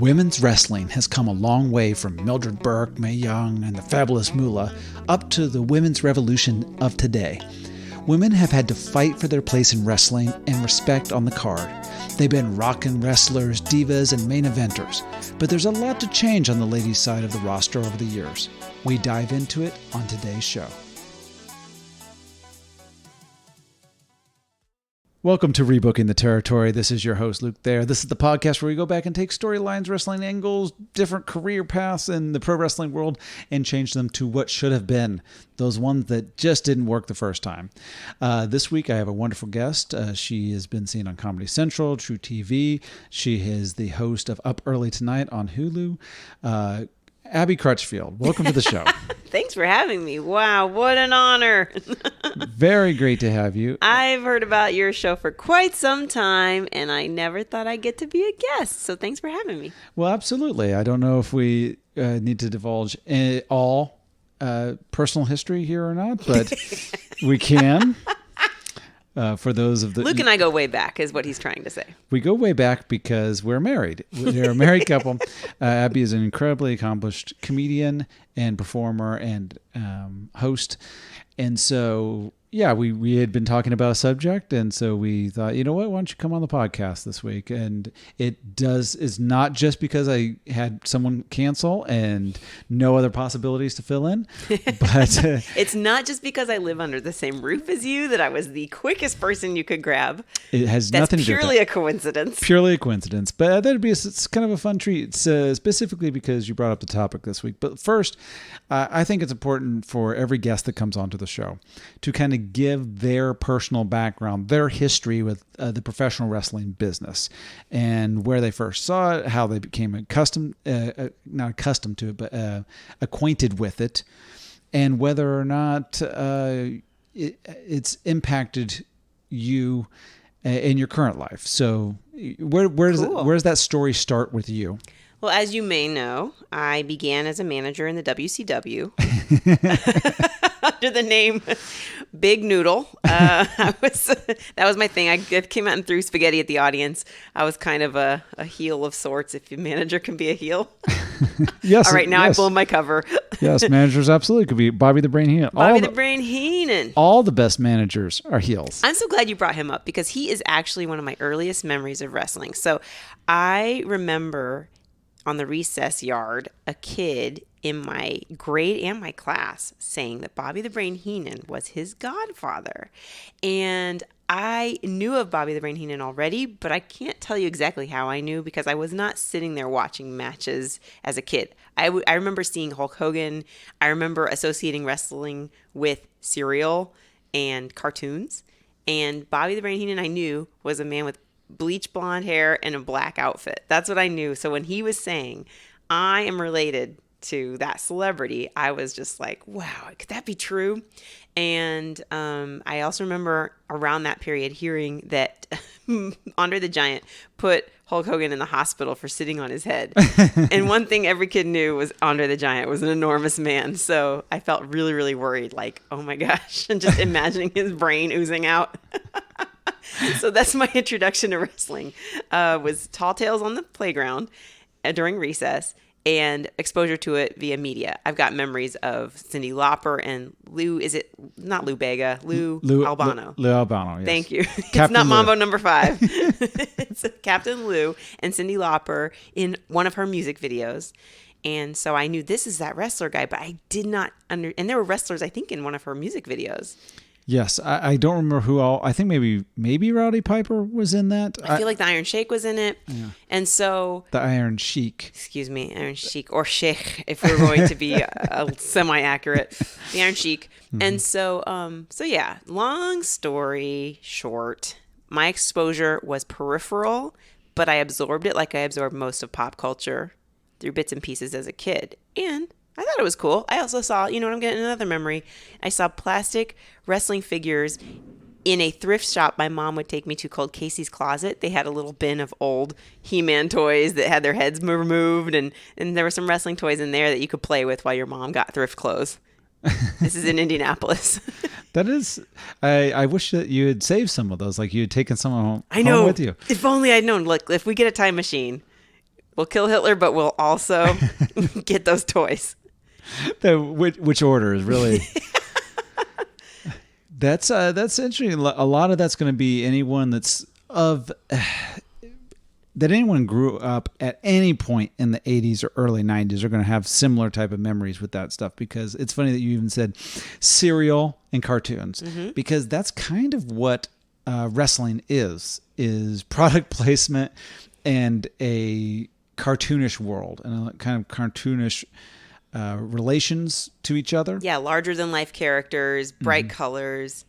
Women's wrestling has come a long way from Mildred Burke, Mae Young, and the Fabulous Moolah up to the women's revolution of today. Women have had to fight for their place in wrestling and respect on the card. They've been rockin' wrestlers, divas, and main eventers. But there's a lot to change on the ladies' side of the roster over the years. We dive into it on today's show. Welcome to Rebooking the Territory. This is your host, Luke Thayer. This is the podcast where we go back and take storylines, wrestling angles, different career paths in the pro wrestling world, and change them to what should have been, those ones that just didn't work the first time. This week, I have a wonderful guest. She has been seen on Comedy Central, True TV. She is the host of Up Early Tonight on Hulu. Abbi Crutchfield, welcome to the show. Thanks for having me. Wow, what an honor. Very great to have you. I've heard about your show for quite some time, and I never thought I'd get to be a guest. So thanks for having me. Well, absolutely. I don't know if we need to divulge all personal history here or not, but we can. For those of the Luke and I go way back, is what he's trying to say. We go way back because we're married. We're a married couple. Abbi is an incredibly accomplished comedian and performer and host, and so we had been talking about a subject, and so we thought, you know what, why don't you come on the podcast this week? And is not just because I had someone cancel and no other possibilities to fill in, but it's not just because I live under the same roof as you that I was the quickest person you could grab. It has nothing to do with that. Purely a coincidence. Purely a coincidence, but it's kind of a fun treat, specifically because you brought up the topic this week. But first, I think it's important for every guest that comes onto the show to kind of give their personal background, their history with the professional wrestling business, and where they first saw it, how they became not accustomed to it, but acquainted with it, and whether or not it's impacted you in your current life. So where does that story start with you? Well, as you may know, I began as a manager in the WCW under the name Big Noodle. That was my thing. I came out and threw spaghetti at the audience. I was kind of a heel of sorts, if your manager can be a heel. Yes. All right, now yes. I blown my cover. Yes, managers absolutely could be Bobby the Brain Heenan. Bobby the Brain Heenan. All the best managers are heels. I'm so glad you brought him up because he is actually one of my earliest memories of wrestling. So I remember on the recess yard, a kid in my grade and my class saying that Bobby the Brain Heenan was his godfather. And I knew of Bobby the Brain Heenan already, but I can't tell you exactly how I knew because I was not sitting there watching matches as a kid. I remember seeing Hulk Hogan. I remember associating wrestling with cereal and cartoons. And Bobby the Brain Heenan, I knew, was a man with bleach blonde hair and a black outfit. That's what I knew. So when he was saying, I am related to that celebrity, I was just like, wow, could that be true? And I also remember around that period hearing that Andre the Giant put Hulk Hogan in the hospital for sitting on his head. And one thing every kid knew was Andre the Giant was an enormous man. So I felt really, really worried, like, oh my gosh, and just imagining his brain oozing out. So that's my introduction to wrestling, was Tall Tales on the playground during recess and exposure to it via media. I've got memories of Cyndi Lauper and Lou Albano. Lou Albano, yes. Thank you. Captain It's not Lou. Mambo number 5. It's Captain Lou and Cyndi Lauper in one of her music videos. And so I knew this is that wrestler guy, but I did not and there were wrestlers, I think, in one of her music videos. Yes, I don't remember who all. I think maybe Rowdy Piper was in that. I feel like the Iron Sheik was in it. Yeah. And so the Iron Sheik. Excuse me, Iron Sheik or Sheikh, if we're going to be semi-accurate. The Iron Sheik. Mm-hmm. And so yeah, long story short, my exposure was peripheral, but I absorbed it like I absorbed most of pop culture through bits and pieces as a kid. And I thought it was cool. I also saw, I'm getting another memory. I saw plastic wrestling figures in a thrift shop my mom would take me to called Casey's Closet. They had a little bin of old He-Man toys that had their heads removed, and there were some wrestling toys in there that you could play with while your mom got thrift clothes. This is in Indianapolis. That is, I wish that you had saved some of those, like you had taken some home I know. with you. If only I'd known. Look, if we get a time machine, We'll kill Hitler, but we'll also get those toys. Which order is really... That's interesting. A lot of that's going to be anyone that's that anyone grew up at any point in the 80s or early 90s are going to have similar type of memories with that stuff, because it's funny that you even said cereal and cartoons, because that's kind of what wrestling is product placement and a cartoonish world and a kind of cartoonish relations to each other. Yeah, larger than life characters, bright colors.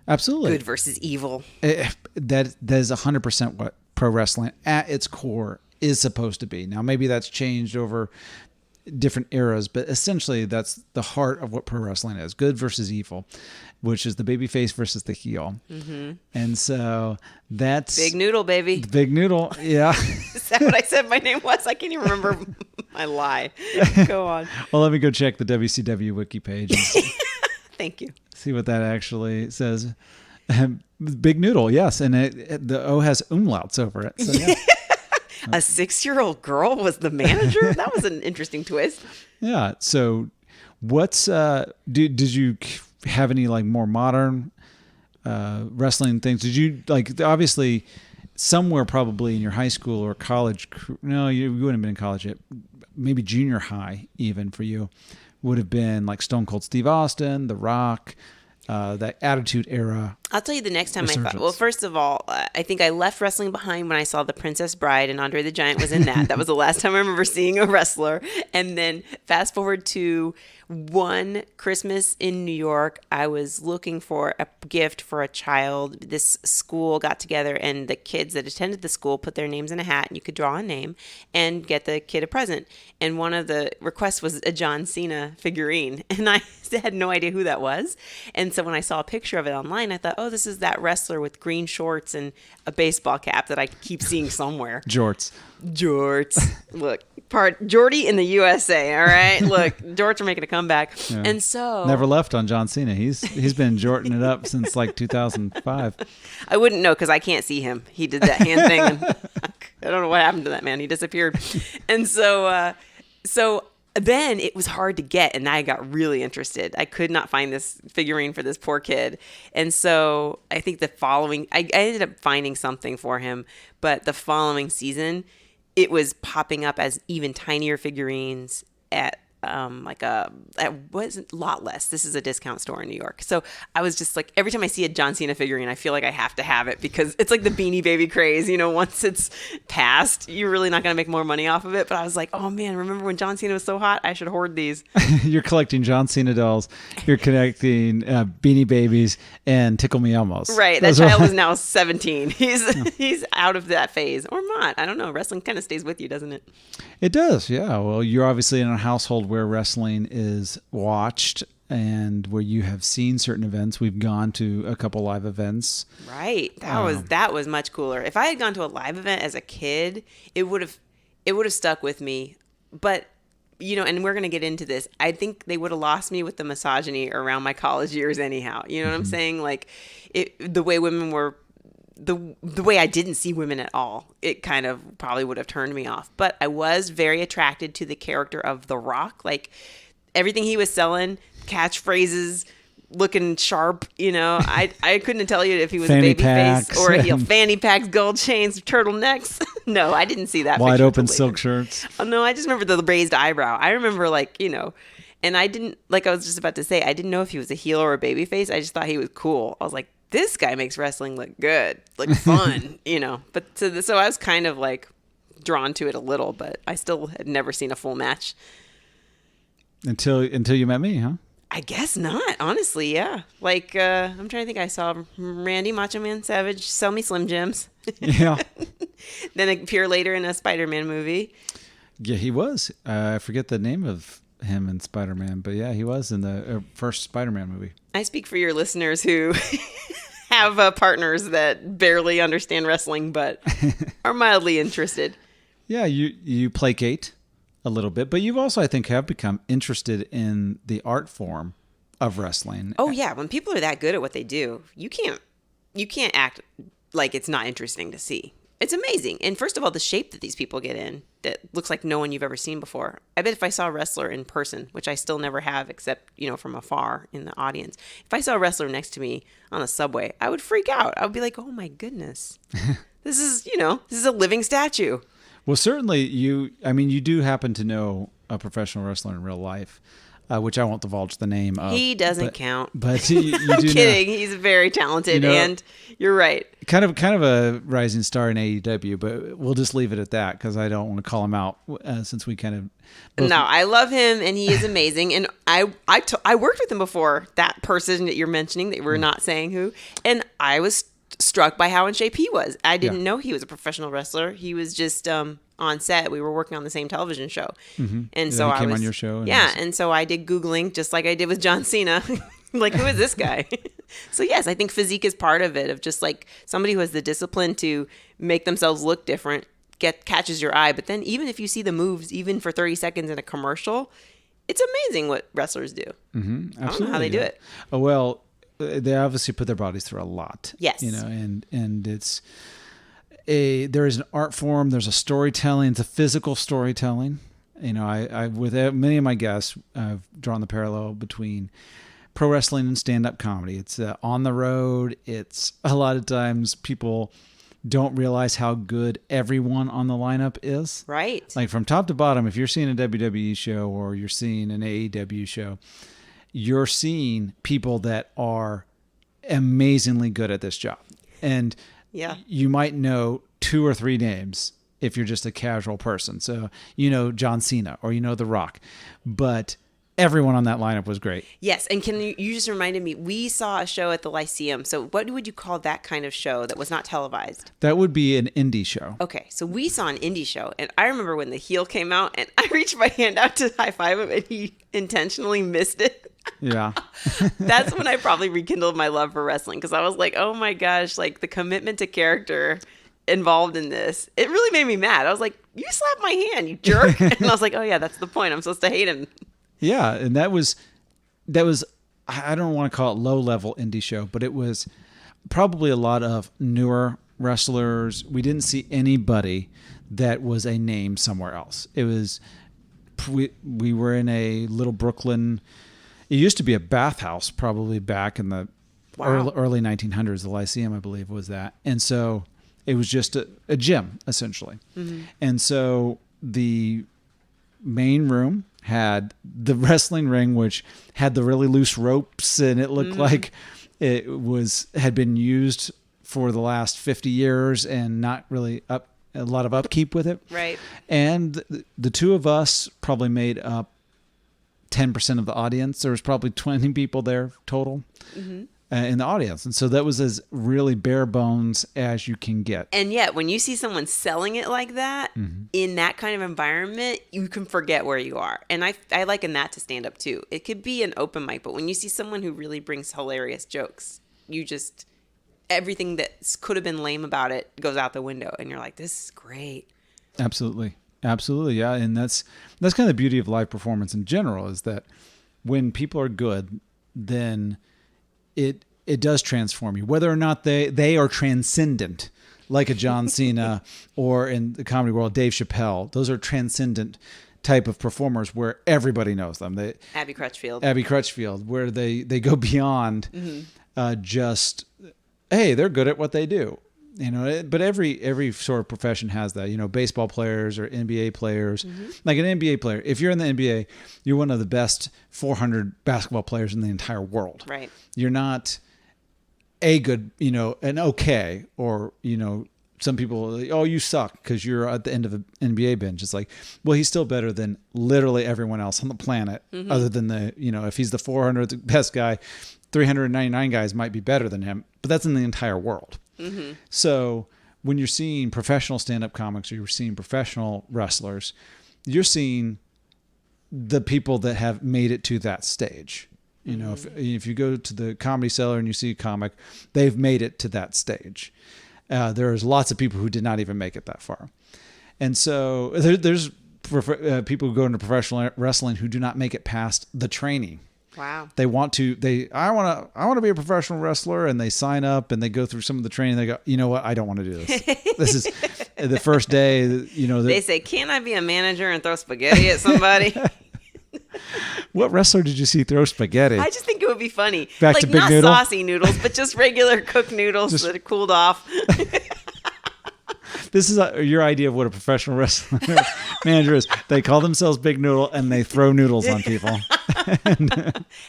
Absolutely. Good versus evil. That is 100% what pro wrestling at its core is supposed to be. Now, maybe that's changed over different eras, but essentially that's the heart of what pro wrestling is. Good versus evil, which is the baby face versus the heel. And so that's... Big Noodle, baby. Big Noodle, yeah. Is that what I said my name was? I can't even remember my lie. Go on. Well, let me go check the WCW wiki page and Thank you. see what that actually says. Big Noodle, yes, and the O has umlauts over it. So yeah. A 6-year-old girl was the manager? That was an interesting twist. Yeah. So, what's did you have any like more modern wrestling things? Did you like obviously somewhere probably in your high school or college? No, you wouldn't have been in college yet. Maybe junior high, even for you, would have been like Stone Cold Steve Austin, The Rock. That Attitude Era. I'll tell you the next time resurgence. I thought. Well, first of all, I think I left wrestling behind when I saw The Princess Bride and Andre the Giant was in that. That was the last time I remember seeing a wrestler. And then fast forward to one Christmas in New York, I was looking for a gift for a child. This school got together and the kids that attended the school put their names in a hat and you could draw a name and get the kid a present. And one of the requests was a John Cena figurine. And I had no idea who that was. And so when I saw a picture of it online, I thought, oh, this is that wrestler with green shorts and a baseball cap that I keep seeing somewhere. Jorts. Look, Jordy in the USA, all right? Look, jorts are making a comeback. Yeah. And so... Never left on John Cena. He's been jorting it up since like 2005. I wouldn't know because I can't see him. He did that hand thing. And I don't know what happened to that man. He disappeared. And so then it was hard to get, and I got really interested. I could not find this figurine for this poor kid. And so I think I ended up finding something for him, but the following season, it was popping up as even tinier figurines at was a lot less. This is a discount store in New York. So I was just like, every time I see a John Cena figurine, I feel like I have to have it because it's like the Beanie Baby craze. You know, once it's passed, you're really not going to make more money off of it. But I was like, oh man, remember when John Cena was so hot? I should hoard these. You're collecting John Cena dolls. You're collecting Beanie Babies and Tickle Me Elmos. Right. That child is now 17. He's out of that phase or not. I don't know. Wrestling kind of stays with you, doesn't it? It does. Yeah. Well, you're obviously in a household where wrestling is watched and where you have seen certain events. We've gone to a couple live events. Right. That was much cooler. If I had gone to a live event as a kid, it would have stuck with me. But you know, and we're going to get into this. I think they would have lost me with the misogyny around my college years anyhow. You know what I'm saying? Like the way women were, the way I didn't see women at all, it kind of probably would have turned me off. But I was very attracted to the character of The Rock. Like everything he was selling, catchphrases, looking sharp, you know. I couldn't tell you if he was fanny a baby face or a heel. Fanny packs, gold chains, turtlenecks. No, I didn't see that. Wide open silk shirts. Oh, no, I just remember the raised eyebrow. I remember, like, you know, and I didn't, like I was just about to say, I didn't know if he was a heel or a baby face. I just thought he was cool. I was like, this guy makes wrestling look good, look fun, you know. But so I was kind of like drawn to it a little, but I still had never seen a full match. Until you met me, huh? I guess not, honestly, yeah. Like, I'm trying to think, I saw Randy Macho Man Savage sell me Slim Jims. Yeah. Then appear later in a Spider-Man movie. Yeah, he was. I forget the name of him in Spider-Man, but yeah, he was in the first Spider-Man movie. I speak for your listeners who have partners that barely understand wrestling, but are mildly interested. Yeah, you placate a little bit, but you've also, I think, have become interested in the art form of wrestling. Oh yeah, when people are that good at what they do, you can't act like it's not interesting to see. It's amazing. And first of all, the shape that these people get in that looks like no one you've ever seen before. I bet if I saw a wrestler in person, which I still never have except, from afar in the audience, if I saw a wrestler next to me on the subway, I would freak out. I would be like, oh my goodness. This is a living statue. Well, certainly you do happen to know a professional wrestler in real life, which I won't divulge the name of. He doesn't count. But you I'm do kidding. know. He's very talented, and you're right. Kind of a rising star in AEW, but we'll just leave it at that because I don't want to call him out since we kind of. No, I love him, and he is amazing. And I worked with him before, that person that you're mentioning that we're not saying who, and I was struck by how in shape he was. I didn't know he was a professional wrestler. He was just on set. We were working on the same television show, and so he came on your show. And so I did Googling just like I did with John Cena. Like, who is this guy? So yes, I think physique is part of it, of just like somebody who has the discipline to make themselves look different catches your eye. But then even if you see the moves, even for 30 seconds in a commercial, it's amazing what wrestlers do. Mm-hmm. Absolutely, I don't know how they do it. Oh, well, they obviously put their bodies through a lot. Yes. And it's there is an art form. There's a storytelling. It's a physical storytelling. I with many of my guests, I've drawn the parallel between pro wrestling and stand-up comedy. It's on the road. It's a lot of times people don't realize how good everyone on the lineup is. Right. Like from top to bottom, if you're seeing a WWE show or you're seeing an AEW show, you're seeing people that are amazingly good at this job. And you might know 2 or 3 names if you're just a casual person. So, John Cena or The Rock. But everyone on that lineup was great. Yes, and you just reminded me, we saw a show at the Lyceum. So what would you call that kind of show that was not televised? That would be an indie show. Okay, so we saw an indie show, and I remember when the heel came out, and I reached my hand out to high five him, and he intentionally missed it. Yeah. That's when I probably rekindled my love for wrestling, because I was like, oh my gosh, like the commitment to character involved in this. It really made me mad. I was like, you slapped my hand, you jerk. And I was like, oh yeah, that's the point. I'm supposed to hate him. Yeah, and that was I don't want to call it low level indie show, but it was probably a lot of newer wrestlers. We didn't see anybody that was a name somewhere else. It was we were in a little Brooklyn. It used to be a bathhouse, probably back in the early 1900s. The Lyceum, I believe, was that, and so it was just a gym essentially. Mm-hmm. And so the main room had the wrestling ring, which had the really loose ropes, and it looked like it had been used for the last 50 years and not really a lot of upkeep with it. Right. And the two of us probably made up 10% of the audience. There was probably 20 people there total. Mm-hmm. In the audience. And so that was as really bare bones as you can get. And yet, when you see someone selling it like that, in that kind of environment, you can forget where you are. And I liken that to stand-up too. It could be an open mic, but when you see someone who really brings hilarious jokes, everything that could have been lame about it goes out the window. And you're like, this is great. Absolutely. Absolutely, yeah. And that's kind of the beauty of live performance in general, is that when people are good, then it does transform you, whether or not they are transcendent, like a John Cena or in the comedy world, Dave Chappelle. Those are transcendent type of performers where everybody knows them. Abbi Crutchfield, where they go beyond just, hey, they're good at what they do. But every sort of profession has that. Baseball players or NBA players. Like an NBA player, if you're in the NBA, you're one of the best 400 basketball players in the entire world. Right. You're not a good, an okay, or some people, oh, you suck because you're at the end of an NBA bench. It's like, well, he's still better than literally everyone else on the planet, other than if he's the 400th best guy, 399 guys might be better than him, but that's in the entire world. Mm-hmm. So when you're seeing professional stand-up comics or you're seeing professional wrestlers, you're seeing the people that have made it to that stage. If you go to the Comedy Cellar and you see a comic, they've made it to that stage. There's lots of people who did not even make it that far. And so there's people who go into professional wrestling who do not make it past the training. Wow. They want to. I want to be a professional wrestler, and they sign up and they go through some of the training. They go, you know what? I don't want to do this. This is the first day. They say, "Can't I be a manager and throw spaghetti at somebody?" What wrestler did you see throw spaghetti? I just think it would be funny. Back like to Big not Noodle? saucy noodles, but just regular cooked noodles that are cooled off. This is your idea of what a professional wrestler manager is. They call themselves Big Noodle and they throw noodles on people.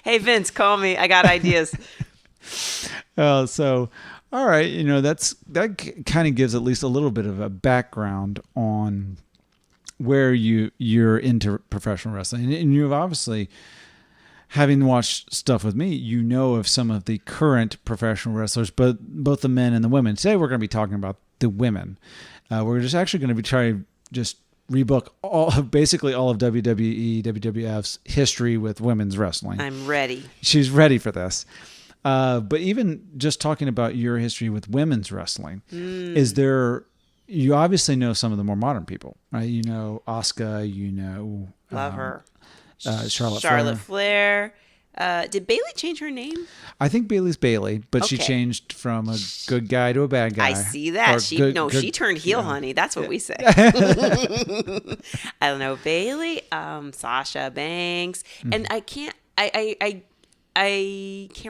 Hey, Vince, call me. I got ideas. So, all right, that kind of gives at least a little bit of a background on where you're into professional wrestling, and you've obviously, having watched stuff with me, you know of some of the current professional wrestlers, but both the men and the women. Today we're going to be talking about the women. We're just actually going to be trying to just rebook basically all of WWE, WWF's history with women's wrestling. I'm ready. She's ready for this. But even just talking about your history with women's wrestling, is there? You obviously know some of the more modern people, right? You know Asuka. You know, Love her. Charlotte Flair. Did Bailey change her name? I think Bailey's Bailey, but she Okay. changed from a good guy to a bad guy. I see that. Or She turned heel, honey. That's what we say. I don't know. Bailey, Sasha Banks, and I can't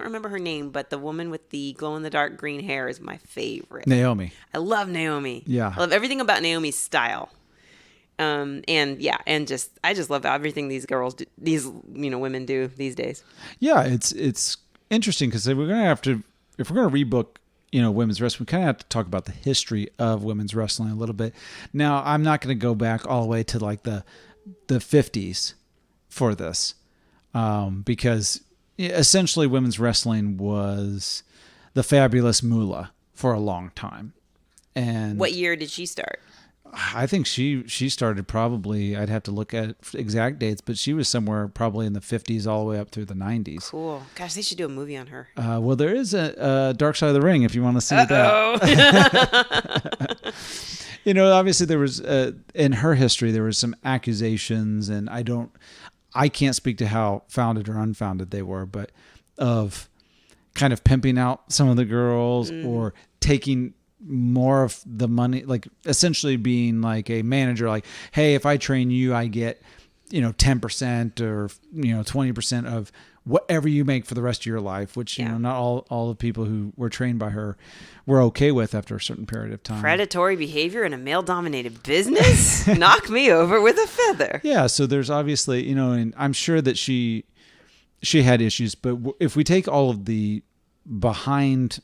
remember her name, but the woman with the glow in the dark green hair is my favorite. Naomi. I love Naomi. Yeah. I love everything about Naomi's style. I just love everything these girls do, women do these days. Yeah, it's interesting because we're gonna have to, if we're gonna rebook, women's wrestling, we kind of have to talk about the history of women's wrestling a little bit. Now, I'm not gonna go back all the way to like the 50s for this, because essentially women's wrestling was the Fabulous Moolah for a long time. And What year did she start? I think she started probably, I'd have to look at exact dates, but she was somewhere probably in the 50s all the way up through the 90s. Cool. Gosh, they should do a movie on her. Well, there is a Dark Side of the Ring if you want to see that. Obviously there was, in her history, there was some accusations, and I can't speak to how founded or unfounded they were, but of kind of pimping out some of the girls or taking more of the money, like essentially being like a manager, like, hey, if I train you, I get, 10% or, 20% of whatever you make for the rest of your life, which, not all the people who were trained by her were okay with after a certain period of time. Predatory behavior in a male-dominated business? Knock me over with a feather. Yeah. So there's obviously, and I'm sure that she had issues, but if we take all of the behind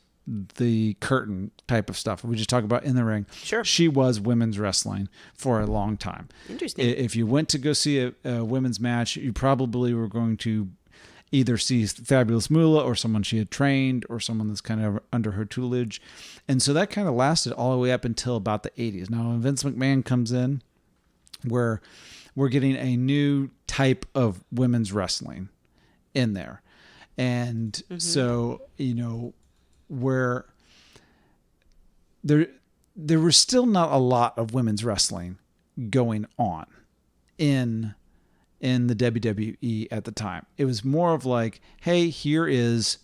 the curtain type of stuff, we just talk about in the ring. Sure. She was women's wrestling for a long time. Interesting. If you went to go see a women's match, you probably were going to either see Fabulous Moolah or someone she had trained or someone that's kind of under her tutelage. And so that kind of lasted all the way up until about the 80s. Now, when Vince McMahon comes in, where we're getting a new type of women's wrestling in there. And so, where there was still not a lot of women's wrestling going on in the WWE at the time. It was more of like, hey, here is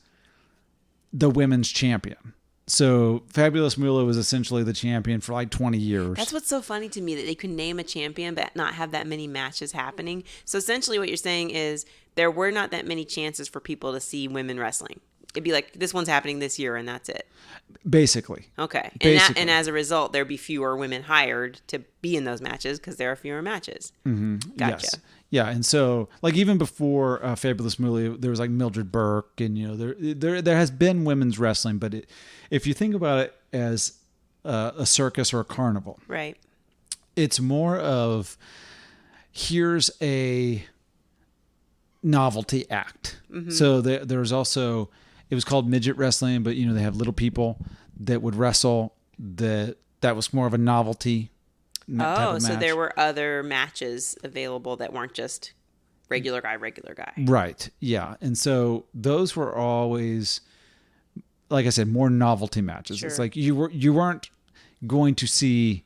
the women's champion. So Fabulous Moolah was essentially the champion for like 20 years. That's what's so funny to me, that they could name a champion but not have that many matches happening. So essentially what you're saying is there were not that many chances for people to see women wrestling. It'd be like, this one's happening this year and that's it. Basically. Okay. Basically. And as a result, there'd be fewer women hired to be in those matches because there are fewer matches. Mm-hmm. Gotcha. Yes. Yeah. And so like even before Fabulous Moolah, there was like Mildred Burke, and there has been women's wrestling, but if you think about it as a circus or a carnival, right, it's more of, here's a novelty act. Mm-hmm. So there's also, it was called midget wrestling, but they have little people that would wrestle. That was more of a novelty type of so match. there were other matches available that weren't just regular guy. Right. Yeah. And so those were always, like I said, more novelty matches. Sure. It's like you weren't going to see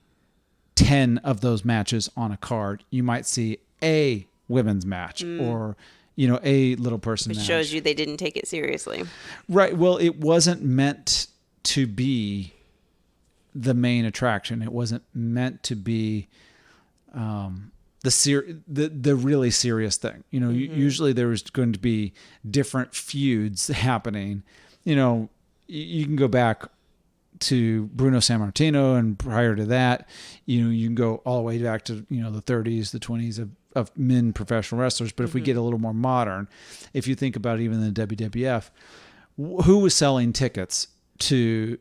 10 of those matches on a card. You might see a women's match or a little person Which match. shows you they didn't take it seriously. Right. Well, it wasn't meant to be the main attraction. It wasn't meant to be the really serious thing. Usually there was going to be different feuds happening. You can go back to Bruno Sammartino, and prior to that, you can go all the way back to the 30s, the 20s of men professional wrestlers. But if we get a little more modern, if you think about even the WWF, who was selling tickets to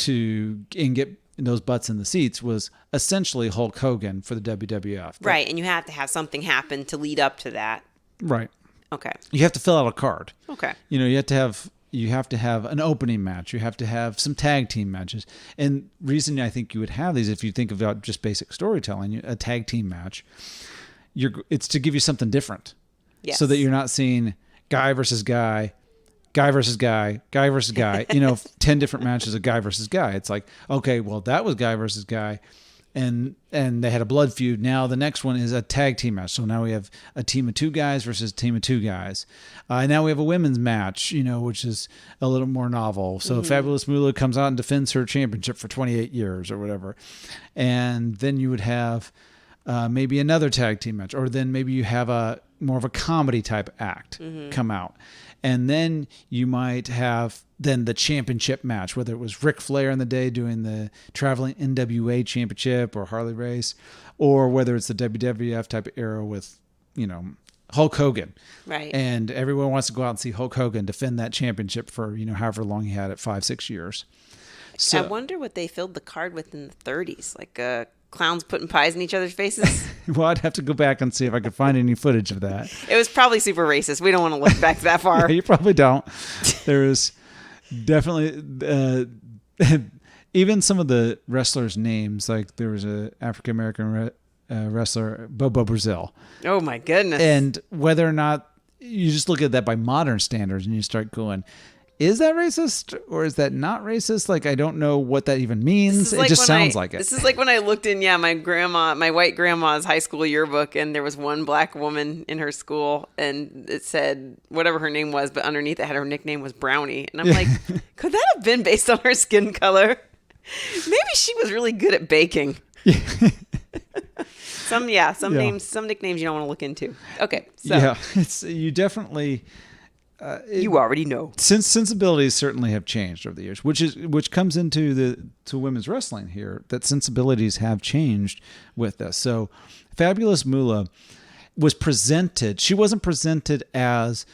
and get those butts in the seats was essentially Hulk Hogan for the WWF. Right, and you have to have something happen to lead up to that. Right. Okay. You have to fill out a card. Okay. You have to have an opening match. You have to have some tag team matches. And reason I think you would have these, if you think about just basic storytelling, a tag team match, it's to give you something different. Yes. So that you're not seeing guy versus guy, guy versus guy, guy versus guy, 10 different matches of guy versus guy. It's like, okay, well, that was guy versus guy. And they had a blood feud. Now the next one is a tag team match. So now we have a team of 2 guys versus a team of 2 guys. Now we have a women's match, which is a little more novel. So Fabulous Moolah comes out and defends her championship for 28 years or whatever. And then you would have maybe another tag team match, or then maybe you have a more of a comedy type act come out. And then you might have then the championship match, whether it was Ric Flair in the day doing the traveling NWA championship or Harley Race, or whether it's the WWF type of era with, Hulk Hogan. Right. And everyone wants to go out and see Hulk Hogan defend that championship for, however long he had it, 5-6 years. So I wonder what they filled the card with in the 30s, like clowns putting pies in each other's faces. well, I'd have to go back and see if I could find any footage of that. It was probably super racist. We don't want to look back that far. Yeah, you probably don't. There is definitely even some of the wrestlers' names. Like there was a African American wrestler, Bobo Brazil. Oh my goodness! And whether or not you just look at that by modern standards, and you start going, is that racist or is that not racist? Like, I don't know what that even means. It just sounds like it. This is like when I looked in, my white grandma's high school yearbook, and there was one black woman in her school, and it said whatever her name was, but underneath it had her nickname was Brownie. And I'm like, could that have been based on her skin color? Maybe she was really good at baking. Some nicknames you don't want to look into. Okay. So. Yeah, you definitely... you already know. Sensibilities certainly have changed over the years, which comes into to women's wrestling here. That sensibilities have changed with this. So, Fabulous Moolah was presented. She wasn't presented as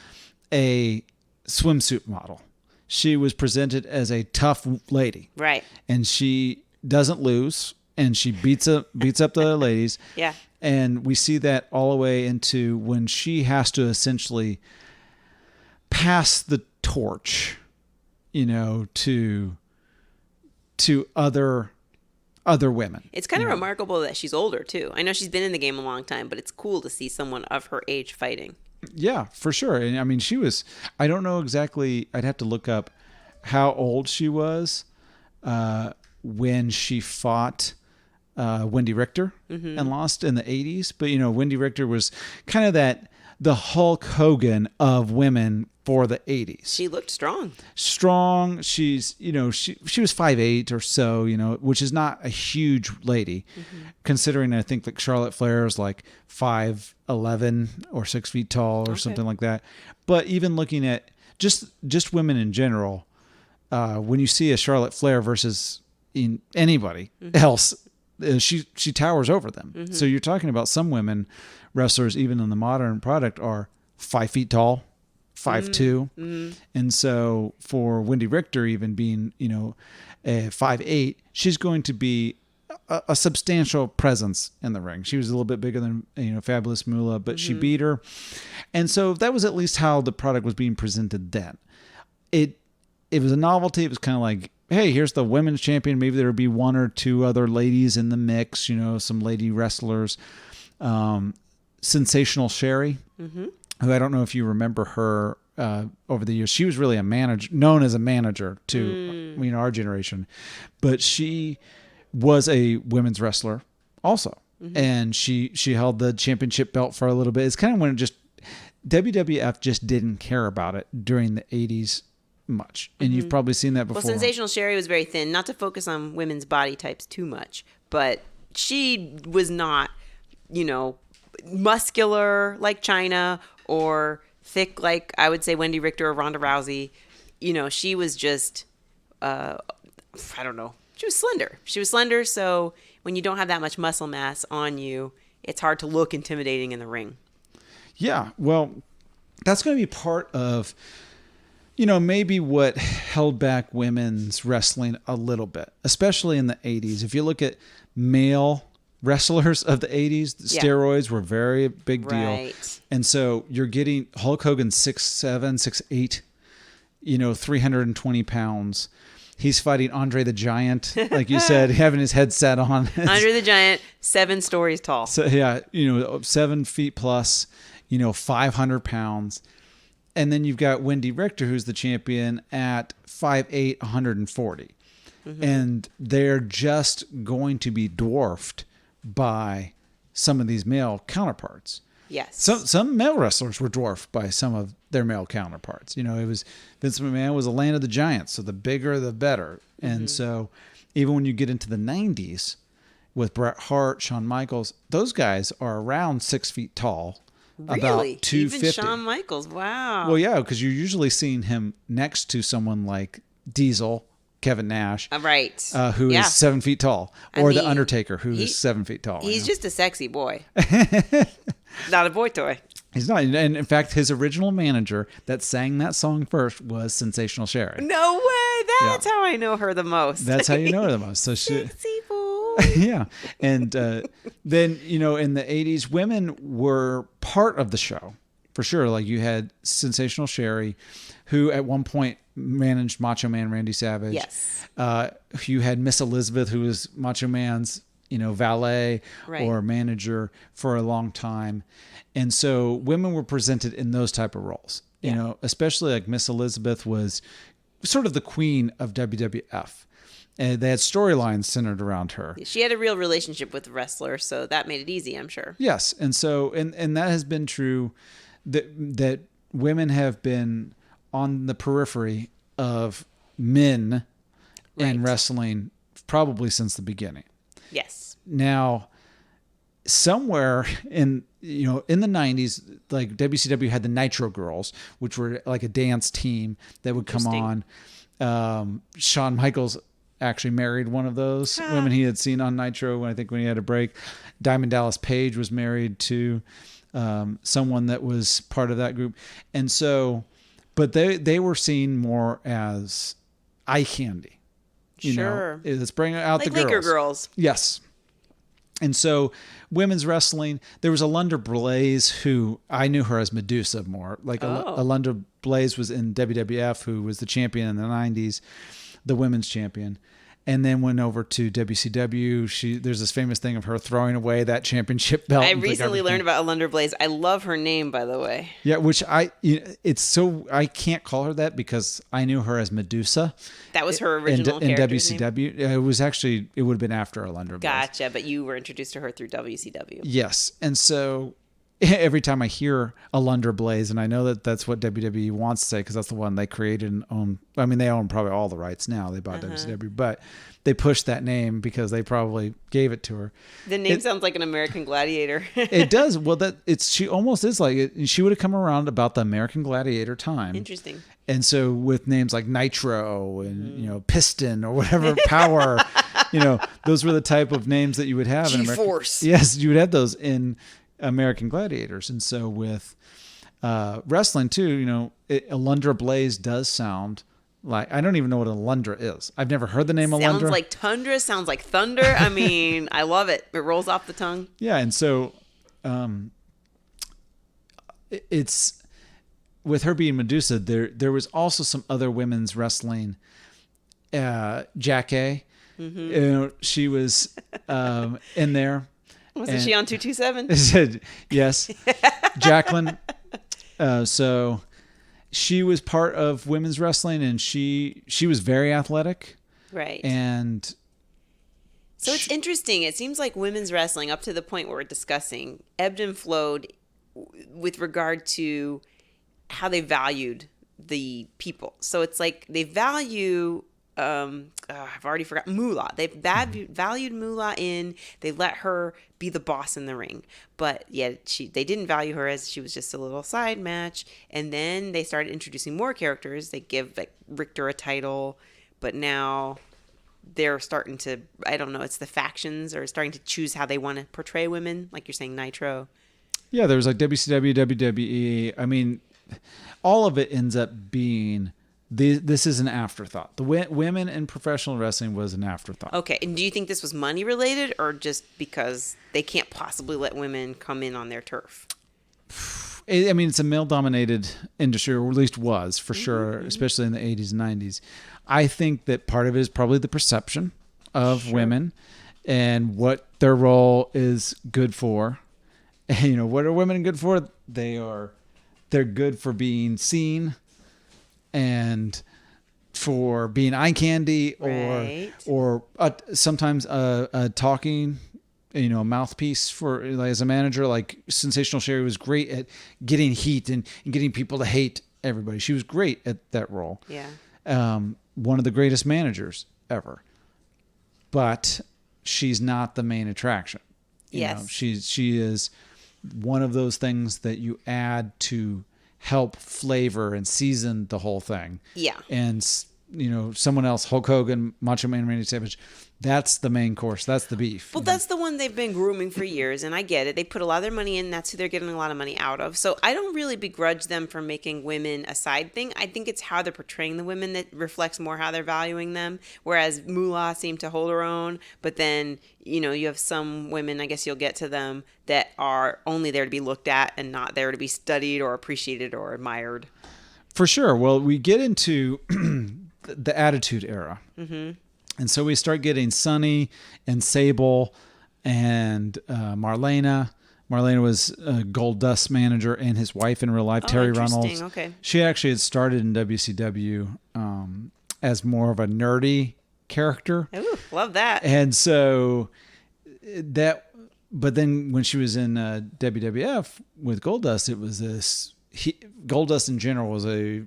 a swimsuit model. She was presented as a tough lady, right? And she doesn't lose, and she beats up the ladies. Yeah. And we see that all the way into when she has to essentially pass the torch, to other women. It's kind of remarkable that she's older too. I know she's been in the game a long time, but it's cool to see someone of her age fighting. Yeah, for sure. And I mean, I don't know exactly, I'd have to look up how old she was when she fought Wendi Richter and lost in the 80s. But, Wendi Richter was kind of the Hulk Hogan of women for the 80s. She looked strong. She's, she was 5'8" or so, which is not a huge lady, considering I think that Charlotte Flair is like 5'11" or 6 feet tall or something like that. But even looking at just women in general, when you see a Charlotte Flair versus anybody else, she towers over them. So you're talking about some women wrestlers, even in the modern product, are 5 feet tall, 5'2". And so for Wendi Richter, even being, 5'8", she's going to be a substantial presence in the ring. She was a little bit bigger than, Fabulous Moolah, but she beat her. And so that was at least how the product was being presented then. It was a novelty. It was kind of like, hey, here's the women's champion. Maybe there would be one or two other ladies in the mix, some lady wrestlers. Sensational Sherry, who I don't know if you remember her over the years. She was really known as a manager to our generation, but she was a women's wrestler also, and she held the championship belt for a little bit. It's kind of when WWF just didn't care about it during the 80s much. And you've probably seen that before. Well, Sensational Sherry was very thin, not to focus on women's body types too much, but she was not, muscular like China or thick like, I would say, Wendi Richter or Ronda Rousey. She was just, I don't know. She was slender. So when you don't have that much muscle mass on you, it's hard to look intimidating in the ring. Yeah, well, that's going to be part of, maybe what held back women's wrestling a little bit, especially in the 80s. If you look at male wrestlers of the 80s, steroids were very big deal. Right. And so you're getting Hulk Hogan 6'7", 6'8", 320 pounds. He's fighting Andre the Giant, like you said, having his headset on. Andre the Giant, 7 stories tall. So, yeah, 7 feet plus, 500 pounds. And then you've got Wendy Richter, who's the champion at 5'8", 140. And they're just going to be dwarfed by some of these male counterparts. Yes. Some male wrestlers were dwarfed by some of their male counterparts. It was Vince McMahon was a land of the giants, so the bigger the better. And so even when you get into the 90s with Bret Hart, Shawn Michaels, those guys are around 6 feet tall. Really? About 250. Even Shawn Michaels, wow. Well, yeah, because you're usually seeing him next to someone like Diesel, Kevin Nash, right, who is 7 feet tall, or The Undertaker, who is 7 feet tall. He's just a sexy boy. Not a boy toy. He's not. And in fact, his original manager that sang that song first was Sensational Sherry. No way. That's how I know her the most. That's how you know her the most. So sexy boy. Yeah. And then, in the 80s, women were part of the show for sure. Like you had Sensational Sherry, who at one point managed Macho Man Randy Savage. Yes. You had Miss Elizabeth, who was Macho Man's valet or manager for a long time. And so women were presented in those type of roles, especially like Miss Elizabeth was sort of the queen of WWF. And they had storylines centered around her. She had a real relationship with the wrestler, so that made it easy, I'm sure. Yes. And so, and that has been true that women have been on the periphery of men and wrestling probably since the beginning. Yes. Now, somewhere in the 90s, like WCW had the Nitro Girls, which were like a dance team that would come on. Shawn Michaels actually married one of those women he had seen on Nitro when he had a break. Diamond Dallas Page was married to someone that was part of that group. And so, but they were seen more as eye candy. Let's bring out like the girls. Laker girls. Yes. And so women's wrestling, there was Alundra Blaze, who I knew her as Medusa more. Like Alundra Blaze was in WWF, who was the champion in the 90s, the women's champion. And then went over to WCW. There's this famous thing of her throwing away that championship belt. I recently learned about Alundra Blaze. I love her name, by the way. Yeah, which I can't call her that because I knew her as Medusa. That was her original character in WCW. Name? It would have been after Alundra Blaze. Gotcha, but you were introduced to her through WCW. Yes, and so every time I hear Alundra Blaze, and I know that that's what WWE wants to say because that's the one they created and own. I mean, they own probably all the rights now. They bought WCW, but they pushed that name because they probably gave it to her. The name sounds like an American Gladiator. It does. Well, she almost is like it. She would have come around about the American Gladiator time. Interesting. And so with names like Nitro and Piston or whatever, Power, those were the type of names that you would have in American. G-Force. Yes, you would have those in American Gladiators. And so with wrestling too, Alundra Blaze does sound like, I don't even know what Alundra is. I've never heard the name Alundra. Sounds like tundra, sounds like thunder. I mean, I love it. It rolls off the tongue. Yeah, and so it's with her being Medusa, there was also some other women's wrestling. Jackie, she was in there. Wasn't she on 227? Yes. Jacqueline. So she was part of women's wrestling, and she was very athletic. Right. And so it's interesting. It seems like women's wrestling, up to the point where we're discussing, ebbed and flowed with regard to how they valued the people. So it's like they value I've already forgotten Moolah. They valued Moolah in. They let her be the boss in the ring, but they didn't value her as she was just a little side match. And then they started introducing more characters. They give like Richter a title, but now they're starting to, I don't know, it's the factions are starting to choose how they want to portray women. Like you're saying, Nitro. Yeah, there was like WCW, WWE. I mean, all of it ends up being. This is an afterthought. The women in professional wrestling was an afterthought. Okay, and do you think this was money related or just because they can't possibly let women come in on their turf? I mean, it's a male-dominated industry, or at least was, for sure, especially in the 80s and 90s. I think that part of it is probably the perception of women and what their role is good for. And, you know, what are women good for? They're good for being seen and for being eye candy, or sometimes a talking, you know, a mouthpiece for, like, as a manager. Like Sensational Sherry was great at getting heat and getting people to hate everybody. She was great at that role. Yeah. One of the greatest managers ever. But she's not the main attraction. You know, she is one of those things that you add to help flavor and season the whole thing. Yeah. And, you know, someone else, Hulk Hogan, Macho Man Randy Savage, that's the main course. That's the beef. Well, that's the one they've been grooming for years, and I get it. They put a lot of their money in. That's who they're getting a lot of money out of. So I don't really begrudge them for making women a side thing. I think it's how they're portraying the women that reflects more how they're valuing them, whereas Moolah seemed to hold her own. But then, you know, you have some women, I guess you'll get to them, that are only there to be looked at and not there to be studied or appreciated or admired. For sure. Well, we get into the Attitude Era. Mm-hmm. And so we start getting Sunny and Sable and Marlena. Marlena was a Gold Dust manager and his wife in real life, Terry Reynolds. Okay. She actually had started in WCW as more of a nerdy character. Ooh, love that. And so but then when she was in WWF with Gold Dust, it was Gold Dust in general was a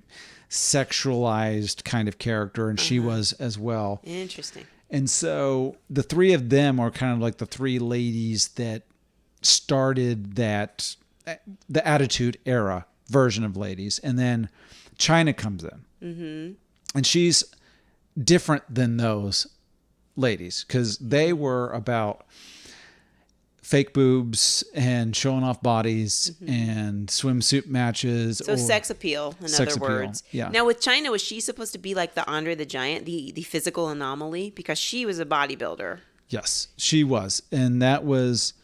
sexualized kind of character, and she was as well. Interesting. And so the three of them are kind of like the three ladies that started the Attitude Era version of ladies. And then Chyna comes in. Mm-hmm. And she's different than those ladies because they were about fake boobs and showing off bodies and swimsuit matches. So sex appeal, in other words. Yeah. Now with Chyna, was she supposed to be like the Andre the Giant, the physical anomaly? Because she was a bodybuilder. Yes, she was. And that was,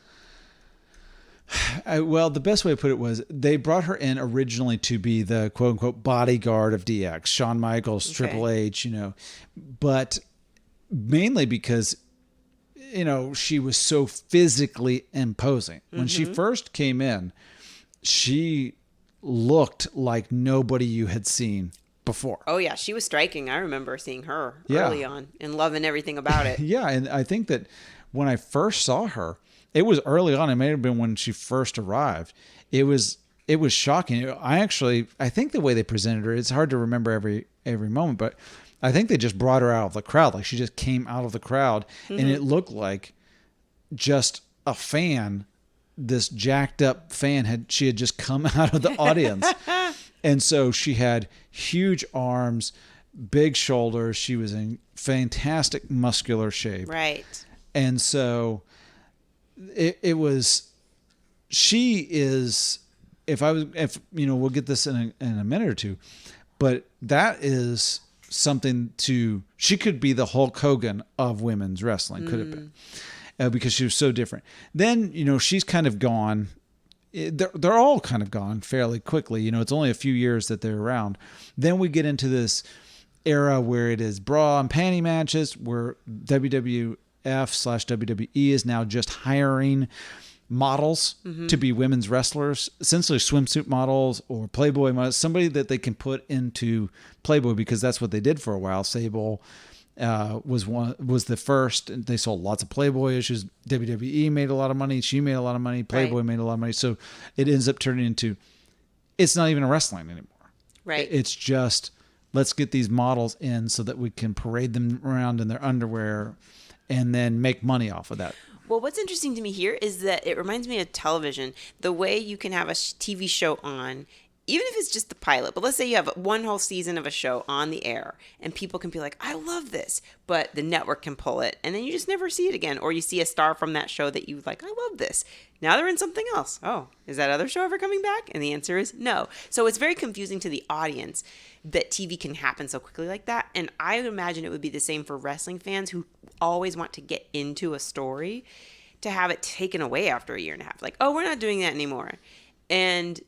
well, the best way to put it was they brought her in originally to be the quote unquote bodyguard of DX, Shawn Michaels, Triple H, you know, but mainly because, you know, she was so physically imposing. When she first came in, she looked like nobody you had seen before. Oh, yeah. She was striking. I remember seeing her early on and loving everything about it. Yeah. And I think that when I first saw her, it was early on. It may have been when she first arrived. It was shocking. I think the way they presented her, it's hard to remember every moment, but I think they just brought her out of the crowd. Like she just came out of the crowd and it looked like just a fan, this jacked up fan she had just come out of the audience. And so she had huge arms, big shoulders. She was in fantastic muscular shape. Right. And so she is, if you know, we'll get this in a minute or two, but that is something she could be the Hulk Hogan of women's wrestling, could have been, because she was so different. Then, you know, she's kind of gone. They're all kind of gone fairly quickly. You know, it's only a few years that they're around. Then we get into this era where it is bra and panty matches, where WWF/WWE is now just hiring models to be women's wrestlers, essentially swimsuit models or Playboy models, somebody that they can put into Playboy, because that's what they did for a while. Sable was the first. They sold lots of Playboy issues. WWE made a lot of money. She made a lot of money. Playboy made a lot of money. So it ends up turning into, it's not even a wrestling anymore. Right. It's just, let's get these models in so that we can parade them around in their underwear and then make money off of that. Well, what's interesting to me here is that it reminds me of television. The way you can have a TV show on, even if it's just the pilot, but let's say you have one whole season of a show on the air and people can be like, I love this, but the network can pull it and then you just never see it again. Or you see a star from that show that you like, I love this. Now they're in something else. Oh, is that other show ever coming back? And the answer is no. So it's very confusing to the audience that TV can happen so quickly like that. And I would imagine it would be the same for wrestling fans who always want to get into a story, to have it taken away after a year and a half. Like, oh, we're not doing that anymore. And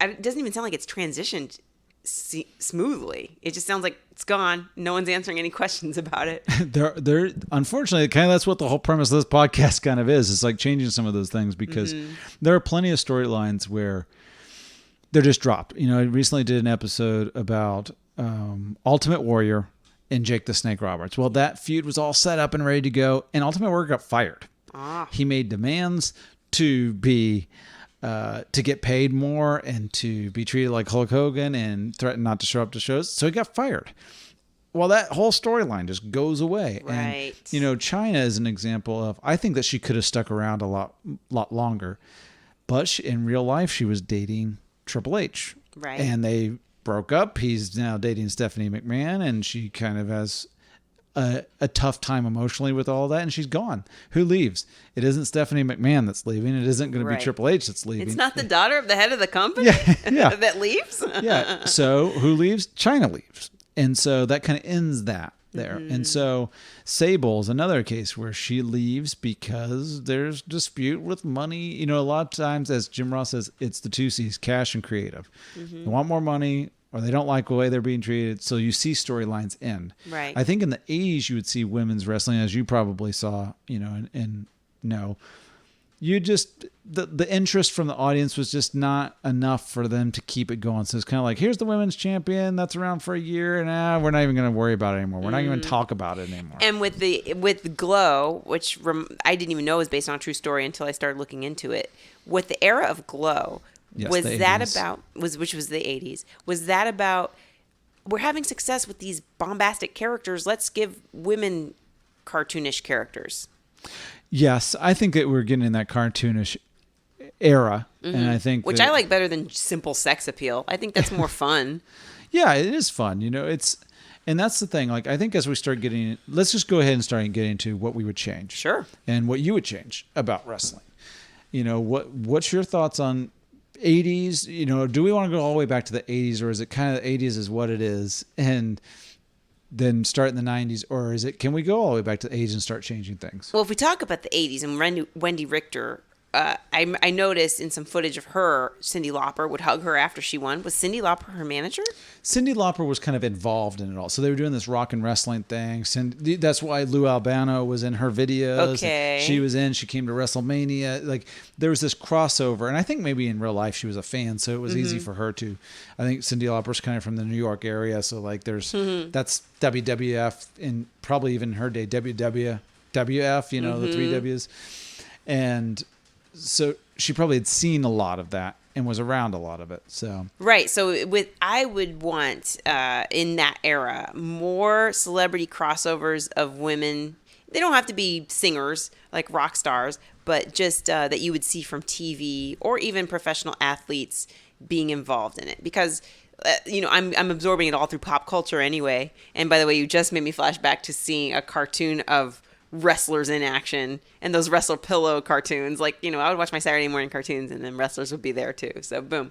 it doesn't even sound like it's transitioned smoothly. It just sounds like it's gone. No one's answering any questions about it. There, unfortunately, kind of that's what the whole premise of this podcast kind of is. It's like changing some of those things because there are plenty of storylines where they're just dropped. You know, I recently did an episode about Ultimate Warrior and Jake the Snake Roberts. Well, that feud was all set up and ready to go, and Ultimate Warrior got fired. He made demands to be to get paid more and to be treated like Hulk Hogan and threatened not to show up to shows. So he got fired. Well, that whole storyline just goes away. Right. And, you know, China is an example of, I think that she could have stuck around a lot longer, but in real life, she was dating Triple H. Right. And they broke up. He's now dating Stephanie McMahon, and she kind of has a tough time emotionally with all that, and she's gone. Who leaves? It isn't Stephanie McMahon that's leaving. It isn't going to be Triple H that's leaving. It's not the daughter of the head of the company that leaves? Yeah. So who leaves? China leaves. And so that kind of ends that there. And so Sable is another case where she leaves because there's dispute with money. You know, a lot of times, as Jim Ross says, it's the two C's, cash and creative. They want more money, or they don't like the way they're being treated. So you see storylines end. Right. I think in the 80s, you would see women's wrestling, as you probably saw, you know, and no. You just, the interest from the audience was just not enough for them to keep it going. So it's kind of like, here's the women's champion that's around for a year, and we're not even going to worry about it anymore. We're not even talk about it anymore. And with Glow, which I didn't even know was based on a true story until I started looking into it. With the era of Glow, yes, was that 80s. about which was the 80s? Was that about, we're having success with these bombastic characters, let's give women cartoonish characters? Yes, I think that we're getting in that cartoonish era, and I think which I like better than simple sex appeal. I think that's more fun. Yeah, it is fun. You know, and that's the thing. Like, I think as we start getting, let's just go ahead and start getting into what we would change. Sure. And what you would change about wrestling. You know, what's your thoughts on 80s? You know, do we want to go all the way back to the 80s, or is it kind of the 80s is what it is, and then start in the 90s, or is it, can we go all the way back to the 80s and start changing things? Well, if we talk about the 80s and Wendy Richter, I noticed in some footage of her, Cyndi Lauper would hug her after she won. Was Cyndi Lauper her manager? Cyndi Lauper was kind of involved in it all. So they were doing this rock and wrestling thing. That's why Lou Albano was in her videos. Okay. She came to WrestleMania. Like, there was this crossover. And I think maybe in real life she was a fan, so it was easy for her to. I think Cyndi Lauper's kind of from the New York area. So, like, that's WWF, and probably even in her day, WWF, you know, the three W's. And so she probably had seen a lot of that and was around a lot of it. So right. So I would want in that era more celebrity crossovers of women. They don't have to be singers like rock stars, but just that you would see from TV or even professional athletes being involved in it. Because you know, I'm absorbing it all through pop culture anyway. And by the way, you just made me flash back to seeing a cartoon of wrestlers in action and those Wrestler Pillow cartoons. Like, you know, I would watch my Saturday morning cartoons and then wrestlers would be there too. So boom,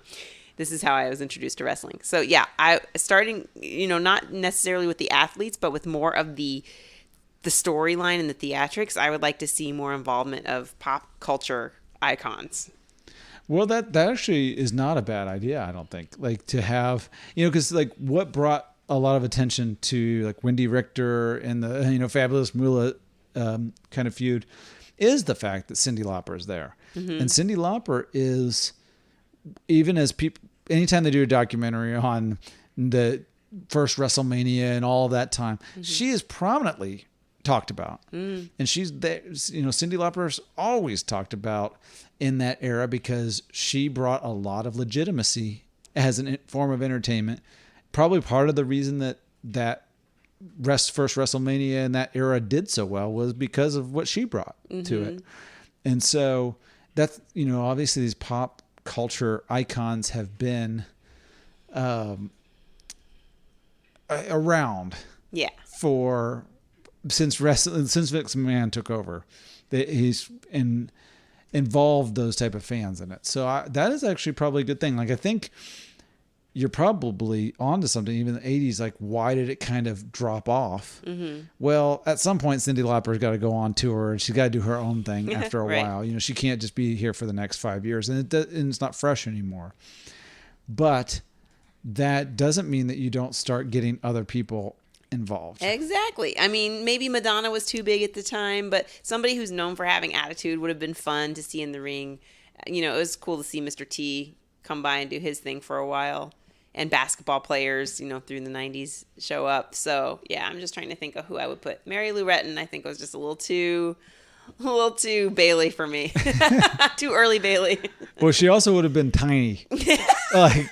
this is how I was introduced to wrestling. So yeah, I starting, you know, not necessarily with the athletes, but with more of the storyline and the theatrics. I would like to see more involvement of pop culture icons. Well, that actually is not a bad idea, I don't think. Like, to have, you know, because like what brought a lot of attention to like Wendi Richter and the, you know, Fabulous Moolah kind of feud is the fact that Cyndi Lauper is there. And Cyndi Lauper is, even as people, anytime they do a documentary on the first WrestleMania and all of that time. She is prominently talked about. And she's there, Cyndi Lauper's always talked about in that era because she brought a lot of legitimacy as a form of entertainment. Probably part of the reason that first WrestleMania in that era did so well was because of what she brought to it. And so that's, obviously these pop culture icons have been around since Vince McMahon took over. He's involved those type of fans in it. So that is actually probably a good thing. Like, I think you're probably onto something. Even in the 80s, like, why did it kind of drop off? Well, at some point, Cyndi Lauper's got to go on tour and she's got to do her own thing after a while. She can't just be here for the next 5 years, and it's not fresh anymore. But that doesn't mean that you don't start getting other people involved. Exactly. I mean, maybe Madonna was too big at the time, but somebody who's known for having attitude would have been fun to see in the ring. It was cool to see Mr. T come by and do his thing for a while. And basketball players, through the 90s show up. So, yeah, I'm just trying to think of who I would put. Mary Lou Retton, I think, was just a little too Bailey for me. Too early Bailey. Well, she also would have been tiny. Like,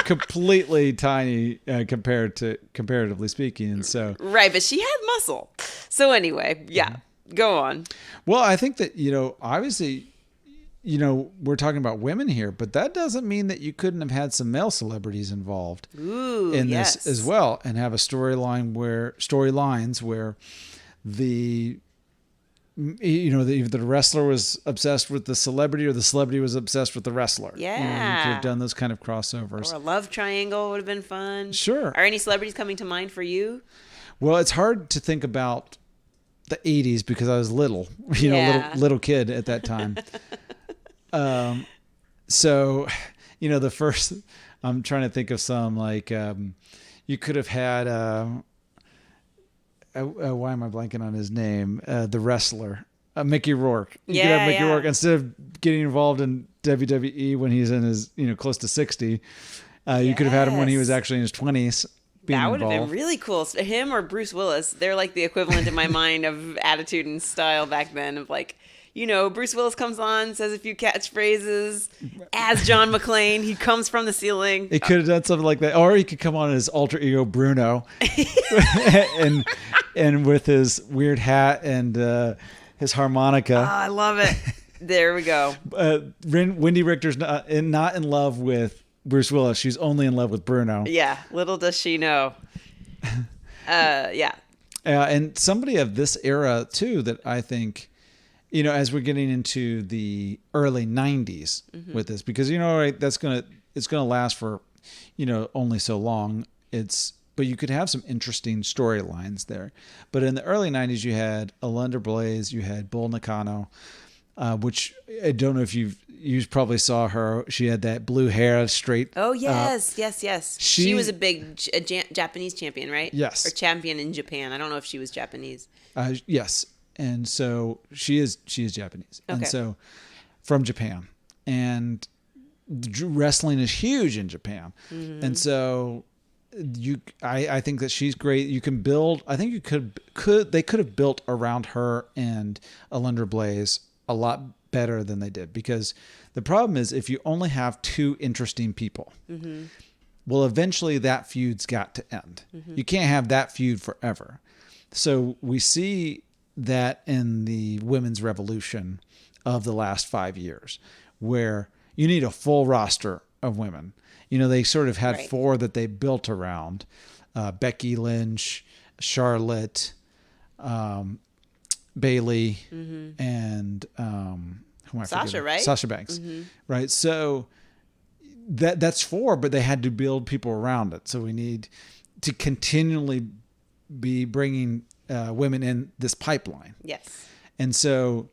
completely tiny comparatively speaking. And so, right, but she had muscle. So anyway, yeah, go on. Well, I think that, obviously, we're talking about women here, but that doesn't mean that you couldn't have had some male celebrities involved in this as well, and have a storylines where either the wrestler was obsessed with the celebrity or the celebrity was obsessed with the wrestler. Yeah. You could have done those kind of crossovers. Or a love triangle would have been fun. Sure. Are any celebrities coming to mind for you? Well, it's hard to think about the 80s because I was little kid at that time. So, the first, I'm trying to think of some, like, you could have had, why am I blanking on his name? The wrestler, Mickey Rourke. You could have Mickey Rourke instead of getting involved in WWE when he's in his, close to 60. You could have had him when he was actually in his 20s. That would have been really cool. Him or Bruce Willis. They're like the equivalent in my mind of attitude and style back then, of like, Bruce Willis comes on, says a few catchphrases as John McClane. He comes from the ceiling. He could have done something like that. Or he could come on as alter ego Bruno and with his weird hat and his harmonica. Oh, I love it. There we go. Wendy Richter's not in love with Bruce Willis. She's only in love with Bruno. Yeah. Little does she know. Yeah. And somebody of this era, too, that I think... as we're getting into the early 90s with this, because, it's going to last for, only so long. But you could have some interesting storylines there. But in the early 90s, you had Alundra Blaze, you had Bull Nakano, which I don't know if you probably saw her. She had that blue hair straight. Oh, yes, yes. She was a big Japanese champion, right? Yes. Or champion in Japan. I don't know if she was Japanese. Yes. And so she is Japanese. Okay. And so from Japan. And wrestling is huge in Japan. Mm-hmm. And so I think that she's great. You can build, I think they could have built around her and Alundra Blaze a lot better than they did, because the problem is if you only have two interesting people, well, eventually that feud's got to end. You can't have that feud forever. So we see that in the women's revolution of the last 5 years, where you need a full roster of women. They sort of had four that they built around: Becky Lynch, Charlotte, Bailey, and who am I Sasha, forgetting? right? Sasha Banks, right? So that's four, but they had to build people around it. So we need to continually be bringing women in this pipeline. Yes. And so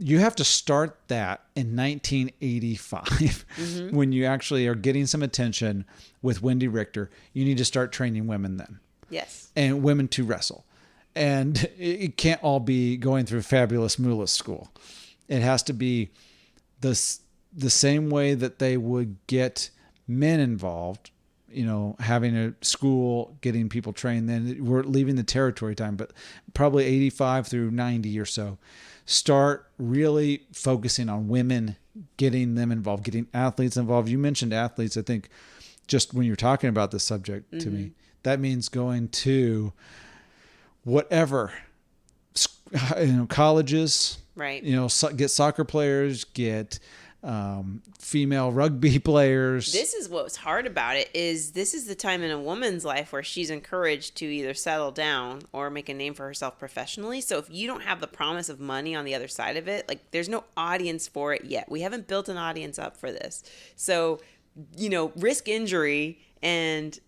you have to start that in 1985 when you actually are getting some attention with Wendy Richter. You need to start training women then. Yes. And women to wrestle. And it can't all be going through Fabulous Moolah school. It has to be the same way that they would get men involved having a school, getting people trained. Then we're leaving the territory time, but probably 85 through 90 or so, start really focusing on women, getting them involved, getting athletes involved. You mentioned athletes. I think just when you're talking about this subject to me, that means going to whatever, colleges, right? Get soccer players, get female rugby players. This is what's hard about it is this is the time in a woman's life where she's encouraged to either settle down or make a name for herself professionally. So if you don't have the promise of money on the other side of it, like there's no audience for it yet. We haven't built an audience up for this. So, risk injury and,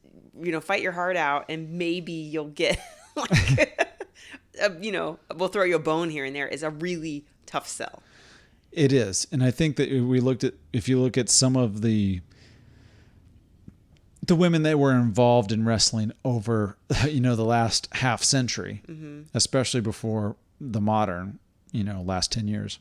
fight your heart out and maybe you'll get like, we'll throw you a bone here and there is a really tough sell. It is. And I think that if you look at some of the women that were involved in wrestling over, the last half century, especially before the modern, last 10 years,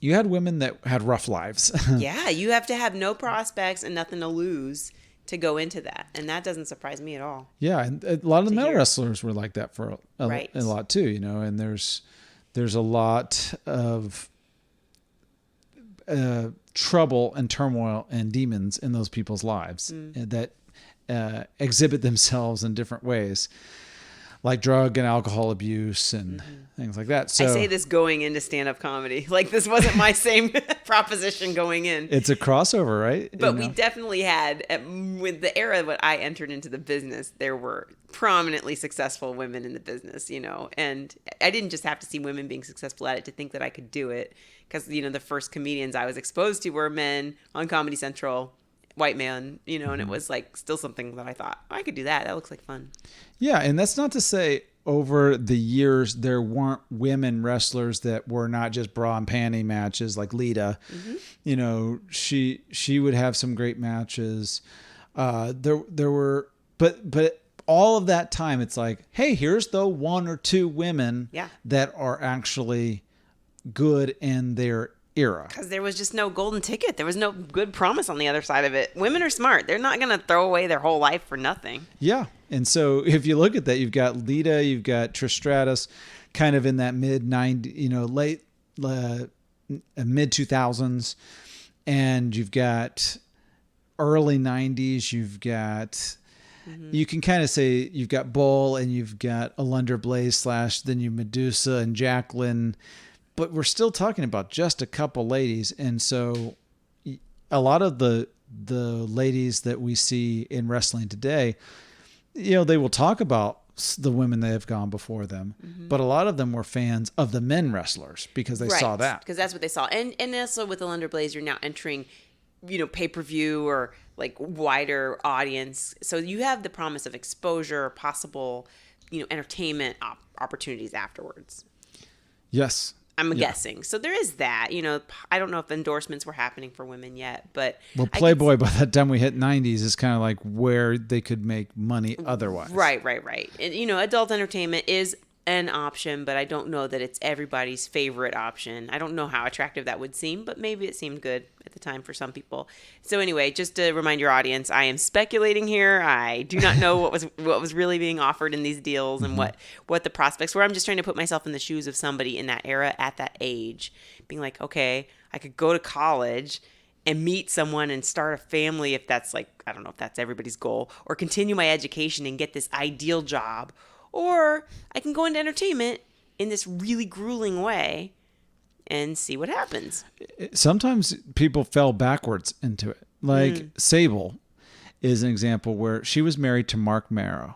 you had women that had rough lives. Yeah. You have to have no prospects and nothing to lose to go into that. And that doesn't surprise me at all. Yeah. And a lot of the male wrestlers were like that for a lot too, and there's a lot of trouble and turmoil and demons in those people's lives that exhibit themselves in different ways, like drug and alcohol abuse and things like that. So I say this going into stand-up comedy. Like this wasn't my same proposition going in. It's a crossover, right? But we definitely had, with the era when I entered into the business, there were prominently successful women in the business, and I didn't just have to see women being successful at it to think that I could do it. Because, the first comedians I was exposed to were men on Comedy Central, white man, and it was like still something that I thought, I could do that. That looks like fun. Yeah. And that's not to say over the years, there weren't women wrestlers that were not just bra and panty matches like Lita. She would have some great matches. There were, but all of that time, it's like, hey, here's the one or two women that are actually good in their era. Because there was just no golden ticket. There was no good promise on the other side of it. Women are smart. They're not going to throw away their whole life for nothing. Yeah. And so if you look at that, you've got Lita, you've got Trish Stratus kind of in that mid 90s, mid 2000s. And you've got early 90s. You've got, you can kind of say you've got Bull and you've got Alundra Blaze / then you Medusa and Jacqueline. But we're still talking about just a couple ladies. And so a lot of the ladies that we see in wrestling today, they will talk about the women that have gone before them. But a lot of them were fans of the men wrestlers because they saw that. Because that's what they saw. And also with Alundra Blaze, you're now entering, pay-per-view or like wider audience. So you have the promise of exposure, possible, entertainment opportunities afterwards. Yes. I'm guessing. So there is that, I don't know if endorsements were happening for women yet, but well, Playboy by the time we hit 90s is kind of like where they could make money otherwise. Right. And, adult entertainment is an option, but I don't know that it's everybody's favorite option. I don't know how attractive that would seem, but maybe it seemed good at the time for some people. So anyway, just to remind your audience, I am speculating here. I do not know what was really being offered in these deals and what the prospects were. I'm just trying to put myself in the shoes of somebody in that era at that age, being like, okay, I could go to college and meet someone and start a family if that's like, I don't know if that's everybody's goal, or continue my education and get this ideal job. Or I can go into entertainment in this really grueling way and see what happens. Sometimes people fell backwards into it. Like Sable is an example where she was married to Mark Marrow.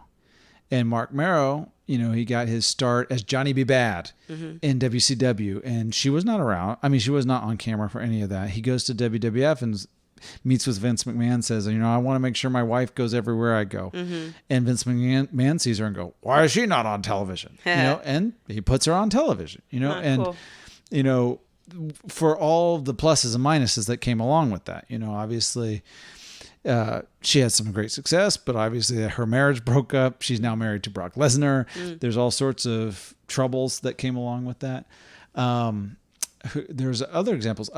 And Mark Marrow, he got his start as Johnny B. Bad in WCW. And she was not around. I mean, she was not on camera for any of that. He goes to WWF and meets with Vince McMahon, says, I want to make sure my wife goes everywhere I go. And Vince McMahon sees her and go, why is she not on television? And he puts her on television, cool. For all the pluses and minuses that came along with that, obviously she had some great success, but obviously her marriage broke up. She's now married to Brock Lesnar. There's all sorts of troubles that came along with that. there's other examples.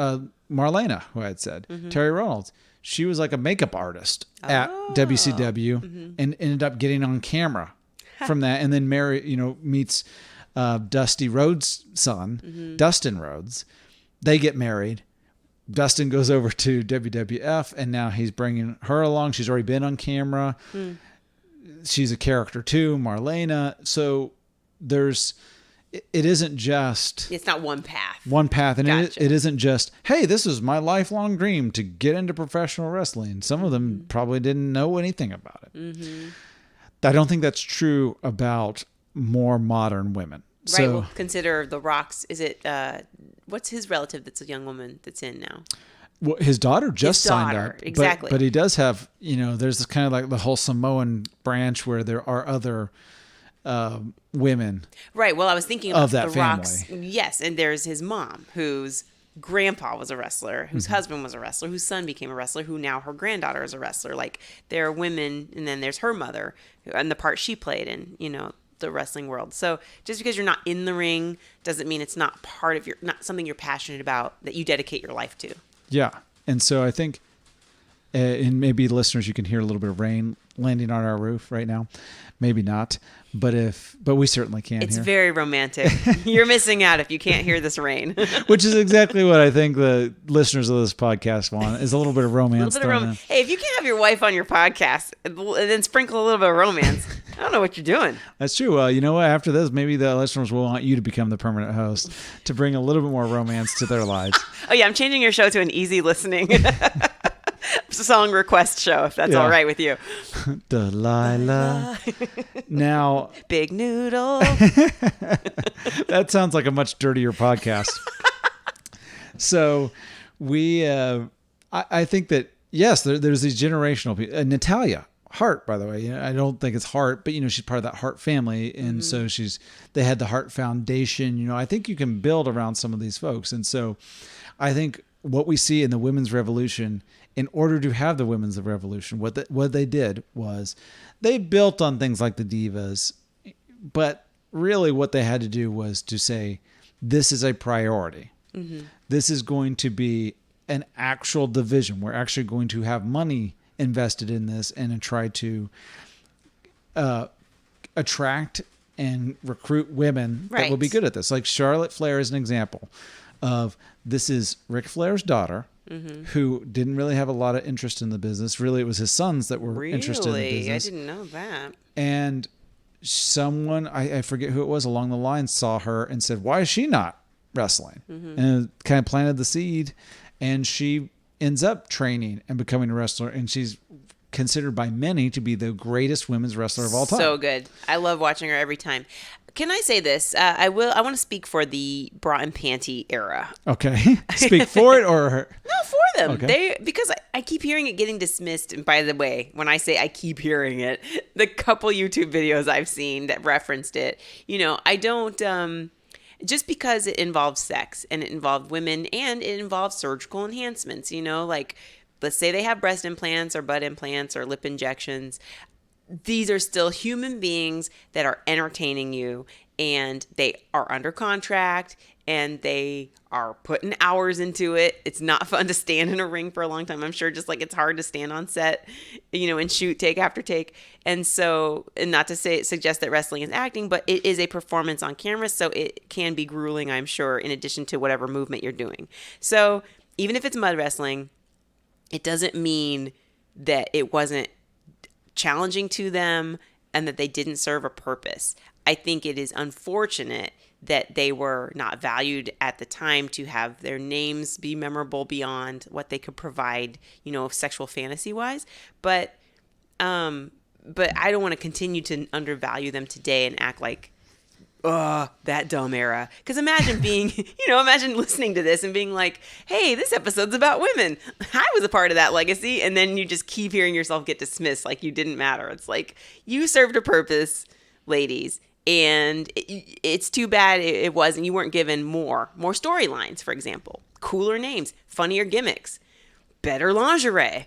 Marlena, who I had said, Terry Reynolds. She was like a makeup artist at WCW and ended up getting on camera from that. And then meets Dusty Rhodes' son, Dustin Rhodes. They get married. Dustin goes over to WWF, and now he's bringing her along. She's already been on camera. She's a character too, Marlena. So it isn't just... It's not one path. And Gotcha. it isn't just, hey, this is my lifelong dream to get into professional wrestling. Some of them probably didn't know anything about it. I don't think that's true about more modern women. Right. So, Well, consider The Rock's... Is it... what's his relative that's a young woman that's in now? well, his daughter just signed up. Exactly. But he does have, there's this kind of like the whole Samoan branch where there are other... women. Right. Well, I was thinking about of that The Rock's. family. Yes. And there's his mom, whose grandpa was a wrestler, whose husband was a wrestler, whose son became a wrestler, who now her granddaughter is a wrestler. Like, there are women, and then there's her mother and the part she played in, the wrestling world. So just because you're not in the ring doesn't mean it's not part of not something you're passionate about that you dedicate your life to. Yeah. And so I think, and maybe listeners, you can hear a little bit of rain landing on our roof right now. Maybe not, but we certainly can. It's hear. very romantic. You're missing out if you can't hear this rain. Which is exactly what I think the listeners of this podcast want, is a little bit of romance. Hey, if you can't have your wife on your podcast and then sprinkle a little bit of romance, I don't know what you're doing. That's true. Well, you know what? After this, maybe the listeners will want you to become the permanent host to bring a little bit more romance to their lives. Oh yeah, I'm changing your show to an easy listening song request show, if that's all right with you. Delilah. Now, Big Noodle. that sounds like a much dirtier podcast. So I think that, yes, there's these generational people. Natalia Hart, by the way, I don't think it's Hart, but she's part of that Hart family. And so they had the Hart Foundation. I think you can build around some of these folks. And so I think what we see in the women's revolution, in order to have the women's revolution, what they did was they built on things like the divas, but really what they had to do was to say, this is a priority. This is going to be an actual division. We're actually going to have money invested in this and try to attract and recruit women that will be good at this. Like Charlotte Flair is an example of, this is Ric Flair's daughter, who didn't really have a lot of interest in the business. Really, it was his sons that were interested in the business. I didn't know that. And someone, I forget who it was, along the line saw her and said, why is she not wrestling? And it kind of planted the seed, and she ends up training and becoming a wrestler, and she's considered by many to be the greatest women's wrestler of all time. So good. I love watching her every time. Can I say this? I want to speak for the bra and panty era. Okay. Speak for it or her? No, for them. Okay. Because I keep hearing it getting dismissed. And by the way, when I say I keep hearing it, the couple YouTube videos I've seen that referenced it, I don't... just because it involves sex and it involved women and it involves surgical enhancements, like, let's say they have breast implants or butt implants or lip injections. These are still human beings that are entertaining you, and they are under contract and they are putting hours into it. It's not fun to stand in a ring for a long time. I'm sure just like it's hard to stand on set, and shoot take after take. And so, and not to suggest that wrestling is acting, but it is a performance on camera. So it can be grueling, I'm sure, in addition to whatever movement you're doing. So even if it's mud wrestling, it doesn't mean that it wasn't challenging to them and that they didn't serve a purpose. I think it is unfortunate that they were not valued at the time to have their names be memorable beyond what they could provide, sexual fantasy wise. But I don't want to continue to undervalue them today and act like, that dumb era. Because imagine being, imagine listening to this and being like, hey, this episode's about women. I was a part of that legacy. And then you just keep hearing yourself get dismissed like you didn't matter. It's like, you served a purpose, ladies. And it's too bad it wasn't. You weren't given more storylines, for example. Cooler names, funnier gimmicks, better lingerie.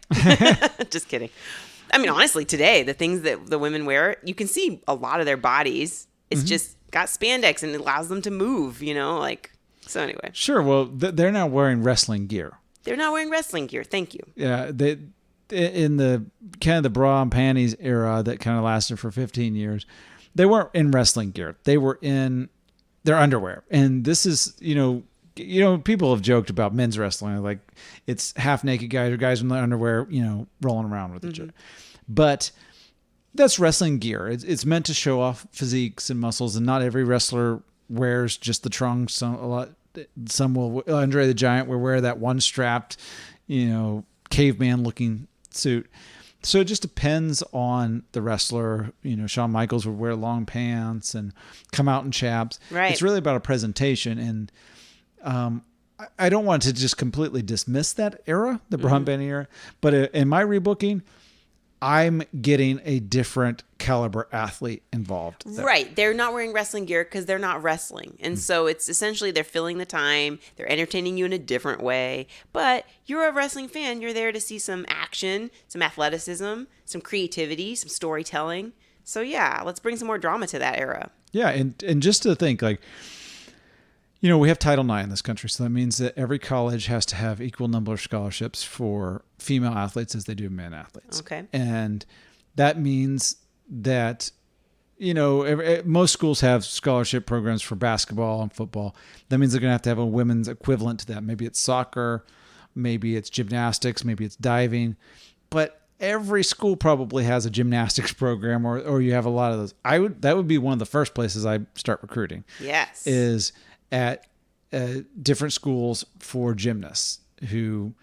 Just kidding. I mean, honestly, today, the things that the women wear, you can see a lot of their bodies. It's just got spandex and it allows them to move, like So anyway. Sure. Well, they're now wearing wrestling gear. They're not wearing wrestling gear. Thank you. Yeah. In the kind of the bra and panties era that kind of lasted for 15 years, they weren't in wrestling gear. They were in their underwear. And this is, people have joked about men's wrestling, like it's half naked guys or guys in the underwear, rolling around with each other. But that's wrestling gear. It's meant to show off physiques and muscles, and not every wrestler wears just the trunks. Some will. Andre the Giant will wear that one strapped, caveman looking suit. So it just depends on the wrestler. Shawn Michaels would wear long pants and come out in chaps. Right. It's really about a presentation, and I don't want to just completely dismiss that era, the Braun Benny era, but in my rebooking, I'm getting a different caliber athlete involved. Right. They're not wearing wrestling gear because they're not wrestling. And so it's essentially they're filling the time. They're entertaining you in a different way. But you're a wrestling fan. You're there to see some action, some athleticism, some creativity, some storytelling. So yeah, let's bring some more drama to that era. Yeah. And just to think, like, we have Title IX in this country, so that means that every college has to have equal number of scholarships for female athletes as they do men athletes. Okay. And that means that, most schools have scholarship programs for basketball and football. That means they're going to have a women's equivalent to that. Maybe it's soccer, maybe it's gymnastics, maybe it's diving. But every school probably has a gymnastics program, or you have a lot of those. That would be one of the first places I start recruiting. Yes. Is at different schools for gymnasts who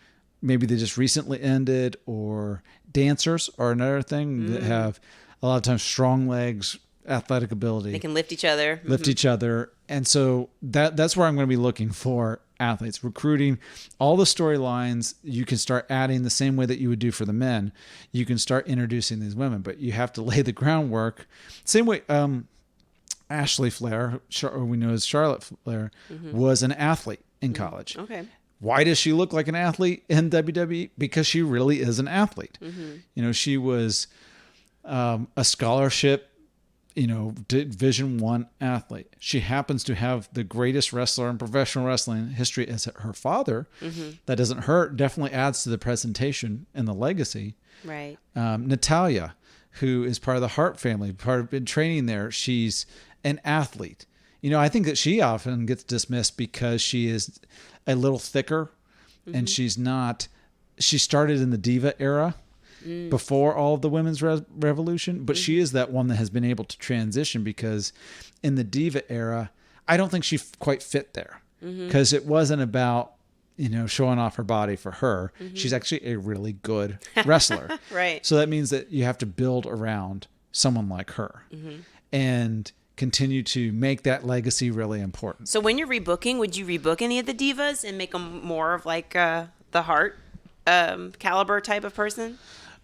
maybe they just recently ended, or dancers are another thing that have a lot of times strong legs, athletic ability. They can lift each other. Each other. And so that's where I'm going to be looking for athletes, recruiting all the storylines. You can start adding the same way that you would do for the men. You can start introducing these women, but you have to lay the groundwork. Same way, Ashley Flair, or we know as Charlotte Flair, was an athlete in college. Okay. Why does she look like an athlete in WWE? Because she really is an athlete. She was a scholarship, Division I athlete. She happens to have the greatest wrestler in professional wrestling history as her father. That doesn't hurt. Definitely adds to the presentation and the legacy. Right. Natalia, who is part of the Hart family, been training there. She's an athlete. I think that she often gets dismissed because she is a little thicker, and she started in the diva era before all of the women's revolution, but she is that one that has been able to transition, because in the diva era, I don't think she quite fit there, because it wasn't about, showing off her body for her. She's actually a really good wrestler. Right. So that means that you have to build around someone like her and continue to make that legacy really important. So when you're rebooking, would you rebook any of the divas and make them more of like the Hart caliber type of person?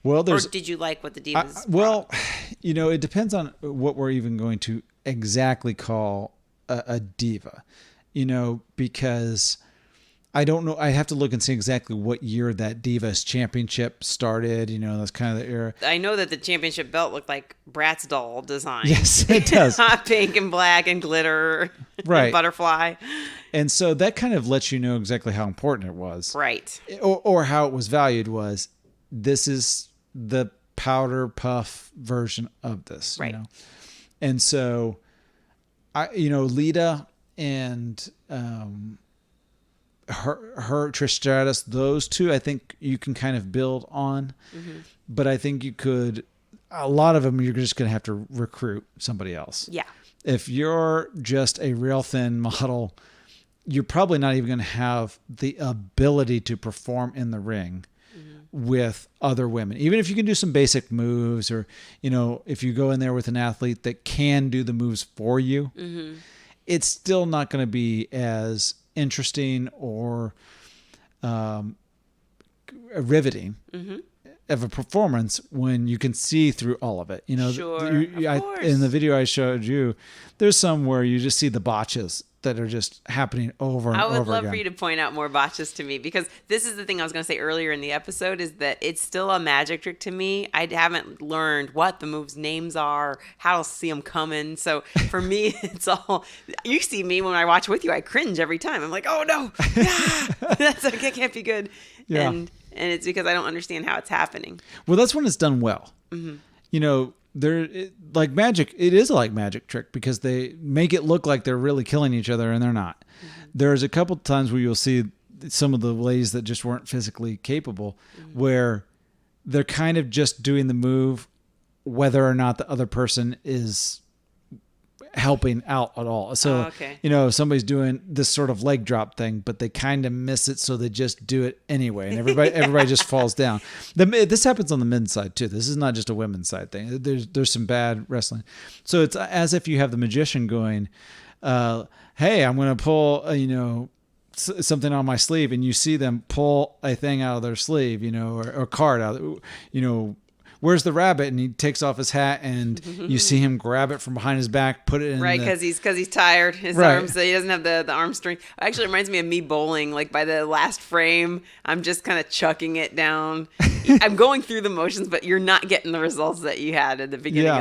Well, or did you like what the divas brought? It depends on what we're even going to exactly call a diva, because I don't know. I have to look and see exactly what year that Divas Championship started. That's kind of the era. I know that the championship belt looked like Bratz doll design. Yes, it does. Pink and black and glitter. Right. And butterfly. And so that kind of lets you know exactly how important it was. Right. Or how it was valued was, this is the powder puff version of this. Right. And so, Lita and her Trish Stratus, those two, I think you can kind of build on, but I think you could, a lot of them, you're just going to have to recruit somebody else. Yeah. If you're just a real thin model, you're probably not even going to have the ability to perform in the ring with other women. Even if you can do some basic moves, or, if you go in there with an athlete that can do the moves for you, it's still not going to be as interesting or riveting of a performance when you can see through all of it. You know, Sure, of course. In the video I showed you, there's some where you just see the botches that are just happening over and over again. I would love for you to point out more botches to me, because this is the thing I was going to say earlier in the episode, is that it's still a magic trick to me. I haven't learned what the moves' names are, how to see them coming. So for me, it's all, you see me when I watch with you, I cringe every time. I'm like, oh no, that's like, it can't be good. Yeah. And it's because I don't understand how it's happening. Well, that's when it's done well. Mm-hmm. You know, like magic, it is like magic trick because they make it look like they're really killing each other and they're not. Mm-hmm. There's a couple times where you'll see some of the ladies that just weren't physically capable, where they're kind of just doing the move whether or not the other person is helping out at all. So, you know, somebody's doing this sort of leg drop thing, but they kind of miss it, so they just do it anyway, and everybody just falls down. This happens on the men's side too. This is not just a women's side thing. There's some bad wrestling. So it's as if you have the magician going, hey, I'm going to pull, something on my sleeve, and you see them pull a thing out of their sleeve, or a card out, where's the rabbit? And he takes off his hat, and you see him grab it from behind his back, put it in because he's tired. His arms, he doesn't have the arm strength. Actually, it reminds me of me bowling. Like by the last frame, I'm just kind of chucking it down. I'm going through the motions, but you're not getting the results that you had at the beginning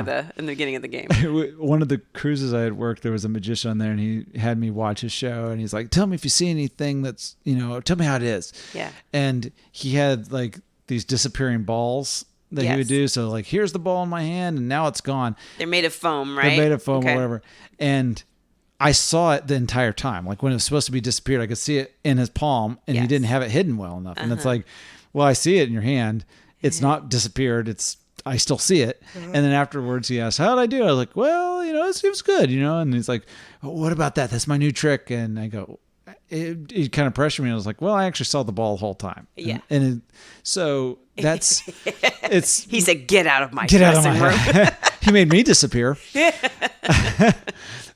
of the game. One of the cruises I had worked, there was a magician on there, and he had me watch his show, and he's like, "Tell me if you see anything that's, tell me how it is." Yeah. And he had like these disappearing balls that he would do. So like, here's the ball in my hand, and now it's gone. They're made of foam, right? They're made of foam or whatever. And I saw it the entire time. Like when it was supposed to be disappeared, I could see it in his palm, and he didn't have it hidden well enough. And it's like, well, I see it in your hand. It's not disappeared. I still see it. And then afterwards he asked, how did I do? I was like, well, it seems good, and he's like, oh, what about that? That's my new trick. And I go, it kind of pressured me. I was like, well, I actually saw the ball the whole time. Yeah. So that's, he said, get out of my dressing room. He made me disappear.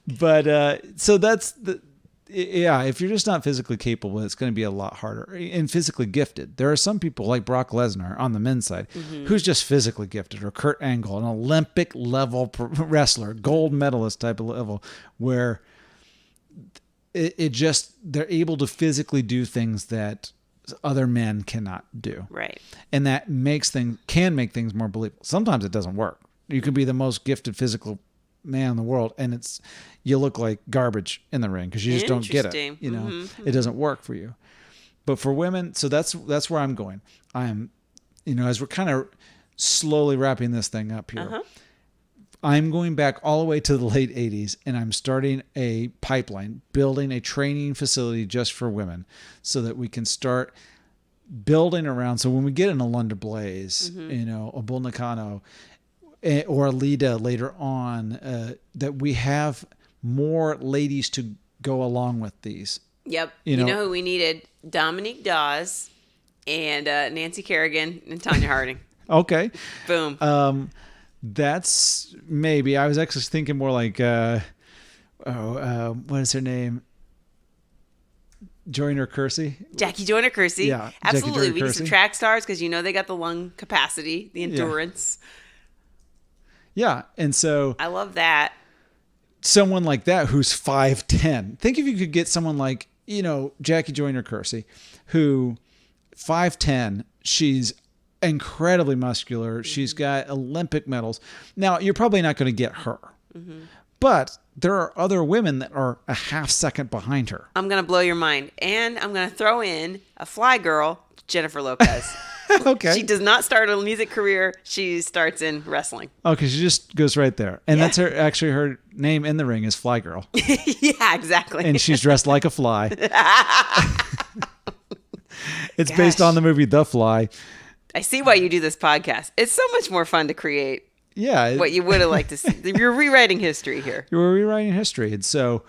But, so that's if you're just not physically capable, it's going to be a lot harder, and physically gifted. There are some people like Brock Lesnar on the men's side who's just physically gifted, or Kurt Angle, an Olympic level wrestler, gold medalist type of level, where they're able to physically do things that other men cannot do. Right. And that can make things more believable. Sometimes it doesn't work. You can be the most gifted physical man in the world, and you look like garbage in the ring because you just don't get it. It doesn't work for you. But for women, so that's where I'm going. I'm, as we're kind of slowly wrapping this thing up here, I'm going back all the way to the late 80s, and I'm starting a pipeline, building a training facility just for women, so that we can start building around. So when we get in a London Blaze, a Bull Nakano, or a Lita later on, that we have more ladies to go along with these. Yep. You know who we needed? Dominique Dawes and Nancy Kerrigan and Tanya Harding. Okay. Boom. That's maybe. I was actually thinking more like, what is her name? Joyner Kersey. Jackie Joyner Kersey. Yeah. Absolutely. We need some track stars because they got the lung capacity, the endurance. Yeah. And so I love that. Someone like that who's 5'10". Think if you could get someone like, Jackie Joyner Kersey, who 5'10", she's incredibly muscular. She's got Olympic medals. Now, you're probably not going to get her. But there are other women that are a half second behind her. I'm going to blow your mind. And I'm going to throw in a fly girl, Jennifer Lopez. Okay. She does not start a music career. She starts in wrestling. Okay, she just goes right there. And that's her name in the ring is Fly Girl. Yeah, exactly. And she's dressed like a fly. It's based on the movie The Fly. I see why you do this podcast. It's so much more fun to create. Yeah. What you would have liked to see. You're rewriting history here. You're rewriting history. And so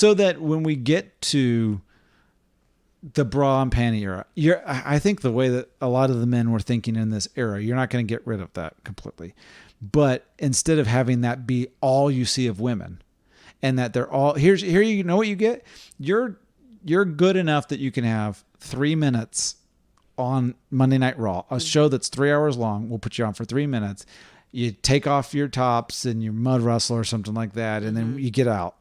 that when we get to the bra and panty era, I think the way that a lot of the men were thinking in this era, you're not going to get rid of that completely. But instead of having that be all you see of women, and that they're all here, what you get? You're good enough that you can have 3 minutes on Monday Night Raw, a show that's 3 hours long. We'll put you on for 3 minutes. You take off your tops and your mud wrestle or something like that, and then you get out.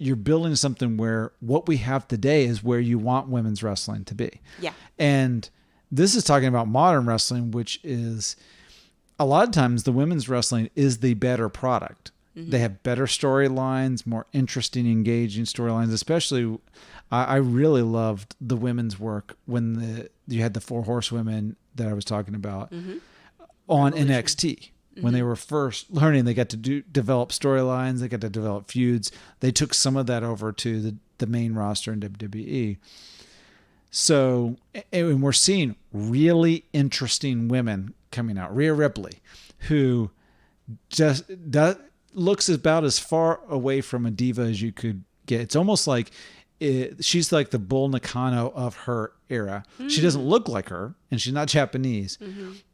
You're building something where what we have today is where you want women's wrestling to be. Yeah. And this is talking about modern wrestling, which is a lot of times the women's wrestling is the better product. They have better storylines, more interesting, engaging storylines. Especially, I really loved the women's work when you had the 4 horsewomen that I was talking about on NXT. When they were first learning, they got to develop storylines. They got to develop feuds. They took some of that over to the main roster in WWE. So, and we're seeing really interesting women coming out. Rhea Ripley, who just looks about as far away from a diva as you could get. It's almost like she's like the Bull Nakano of her era. She doesn't look like her, and she's not Japanese,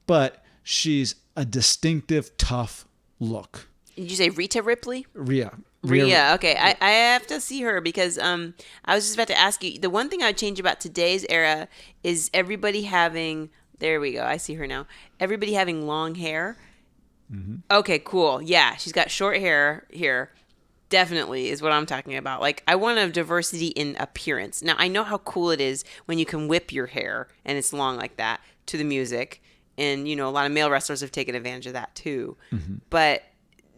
but she's a distinctive, tough look. Did you say Rita Ripley? Rhea. Okay. I have to see her because I was just about to ask you. The one thing I would change about today's era is everybody having, there we go, I see her now. Everybody having long hair. Okay, cool. Yeah, she's got short hair here. Definitely is what I'm talking about. Like, I want a diversity in appearance. Now, I know how cool it is when you can whip your hair and it's long like that to the music. And, a lot of male wrestlers have taken advantage of that too. But,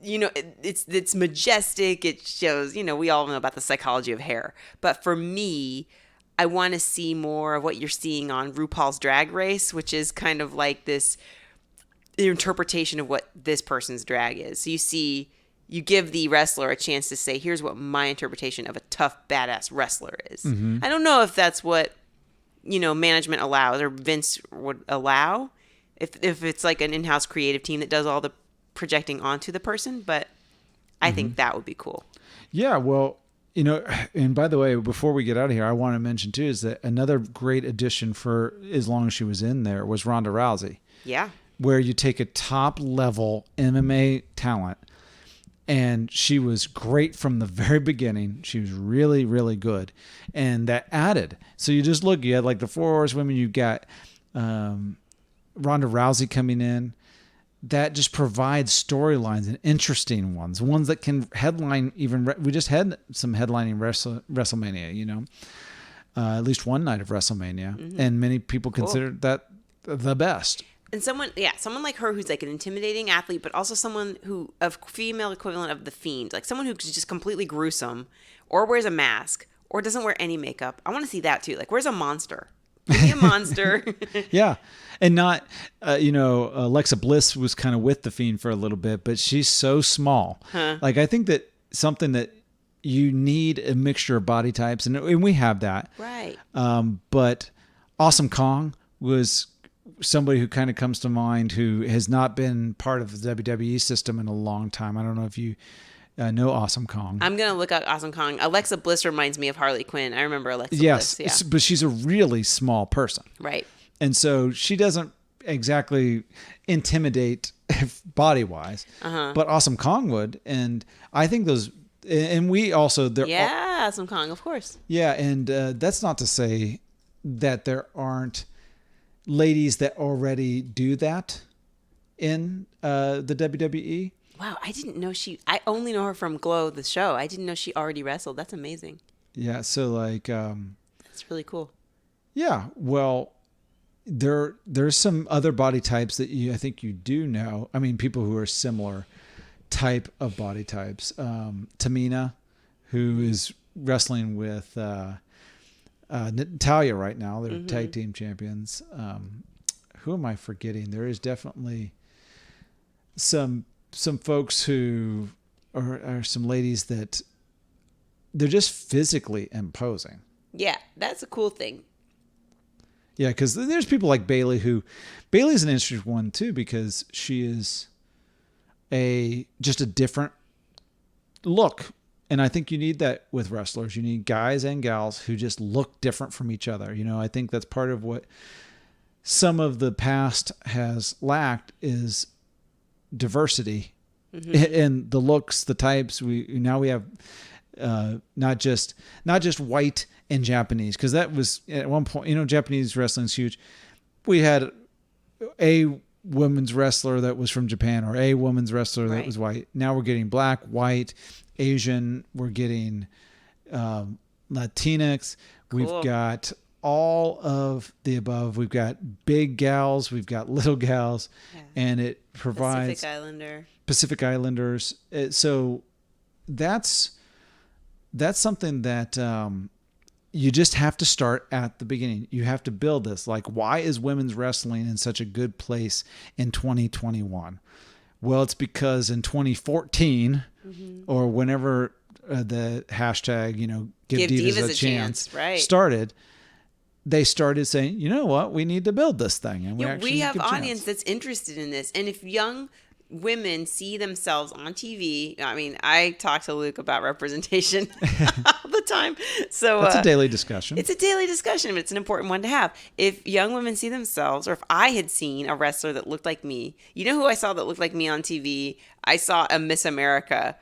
it's majestic. It shows, we all know about the psychology of hair. But for me, I want to see more of what you're seeing on RuPaul's Drag Race, which is kind of like this interpretation of what this person's drag is. So you give the wrestler a chance to say, here's what my interpretation of a tough, badass wrestler is. I don't know if that's what, management allows or Vince would allow if it's like an in-house creative team that does all the projecting onto the person, but I think that would be cool. Yeah, well, and by the way, before we get out of here, I want to mention too is that another great addition for as long as she was in there was Ronda Rousey. Yeah. Where you take a top level MMA talent, and she was great from the very beginning. She was really, really good. And that added. So you just look, you had like the 4 horsewomen, you got Ronda Rousey coming in. That just provides storylines and interesting ones that can headline even. We just had some headlining WrestleMania, at least one night of WrestleMania. And many people consider that the best. And someone like her who's like an intimidating athlete, but also someone who, a female equivalent of the Fiend, like someone who's just completely gruesome or wears a mask or doesn't wear any makeup. I want to see that too. Like, where's a monster? Give me a monster. Yeah. And not, Alexa Bliss was kind of with the Fiend for a little bit, but she's so small. Like, I think that something that you need a mixture of body types, and we have that. Right. But Awesome Kong was somebody who kind of comes to mind who has not been part of the WWE system in a long time. I don't know if you know Awesome Kong. I'm going to look up Awesome Kong. Alexa Bliss reminds me of Harley Quinn. I remember Alexa Bliss. Yes, but she's a really small person. Right. And so she doesn't exactly intimidate body-wise, but Awesome Kong would. And I think those, and we also... Awesome Kong, of course. Yeah, and that's not to say that there aren't ladies that already do that in the WWE. Wow, I didn't know I only know her from Glow, the show. I didn't know she already wrestled. That's amazing. Yeah, so like... that's really cool. Yeah, well, there's some other body types that I think you do know. I mean, people who are similar type of body types. Tamina, who is wrestling with... Natalia right now. They're tag team champions. Who am I forgetting? There is definitely some folks who are some ladies that they're just physically imposing. Yeah, that's a cool thing. Yeah, because there's people like Bayley Bayley's an interesting one too, because she is just a different look. And I think you need that with wrestlers. You need guys and gals who just look different from each other. I think that's part of what some of the past has lacked is diversity in the looks, the types. Now we have not just white and Japanese, because that was at one point, Japanese wrestling's huge. We had a women's wrestler that was from Japan, or a women's wrestler that was white. Now we're getting black, white, Asian. We're getting Latinx. Cool. We've got all of the above. We've got big gals. We've got little gals, and it provides Pacific Islanders. So that's something that you just have to start at the beginning. You have to build this. Like, why is women's wrestling in such a good place in 2021? Well, it's because in 2014 or whenever the hashtag, give divas a chance started, they started saying, you know what, we need to build this thing. And we have audience that's interested in this. And if young women see themselves on TV, I mean, I talk to Luke about representation all the time. So that's a daily discussion. It's a daily discussion, but it's an important one to have. If young women see themselves, or if I had seen a wrestler that looked like me, you know who I saw that looked like me on TV? I saw a Miss America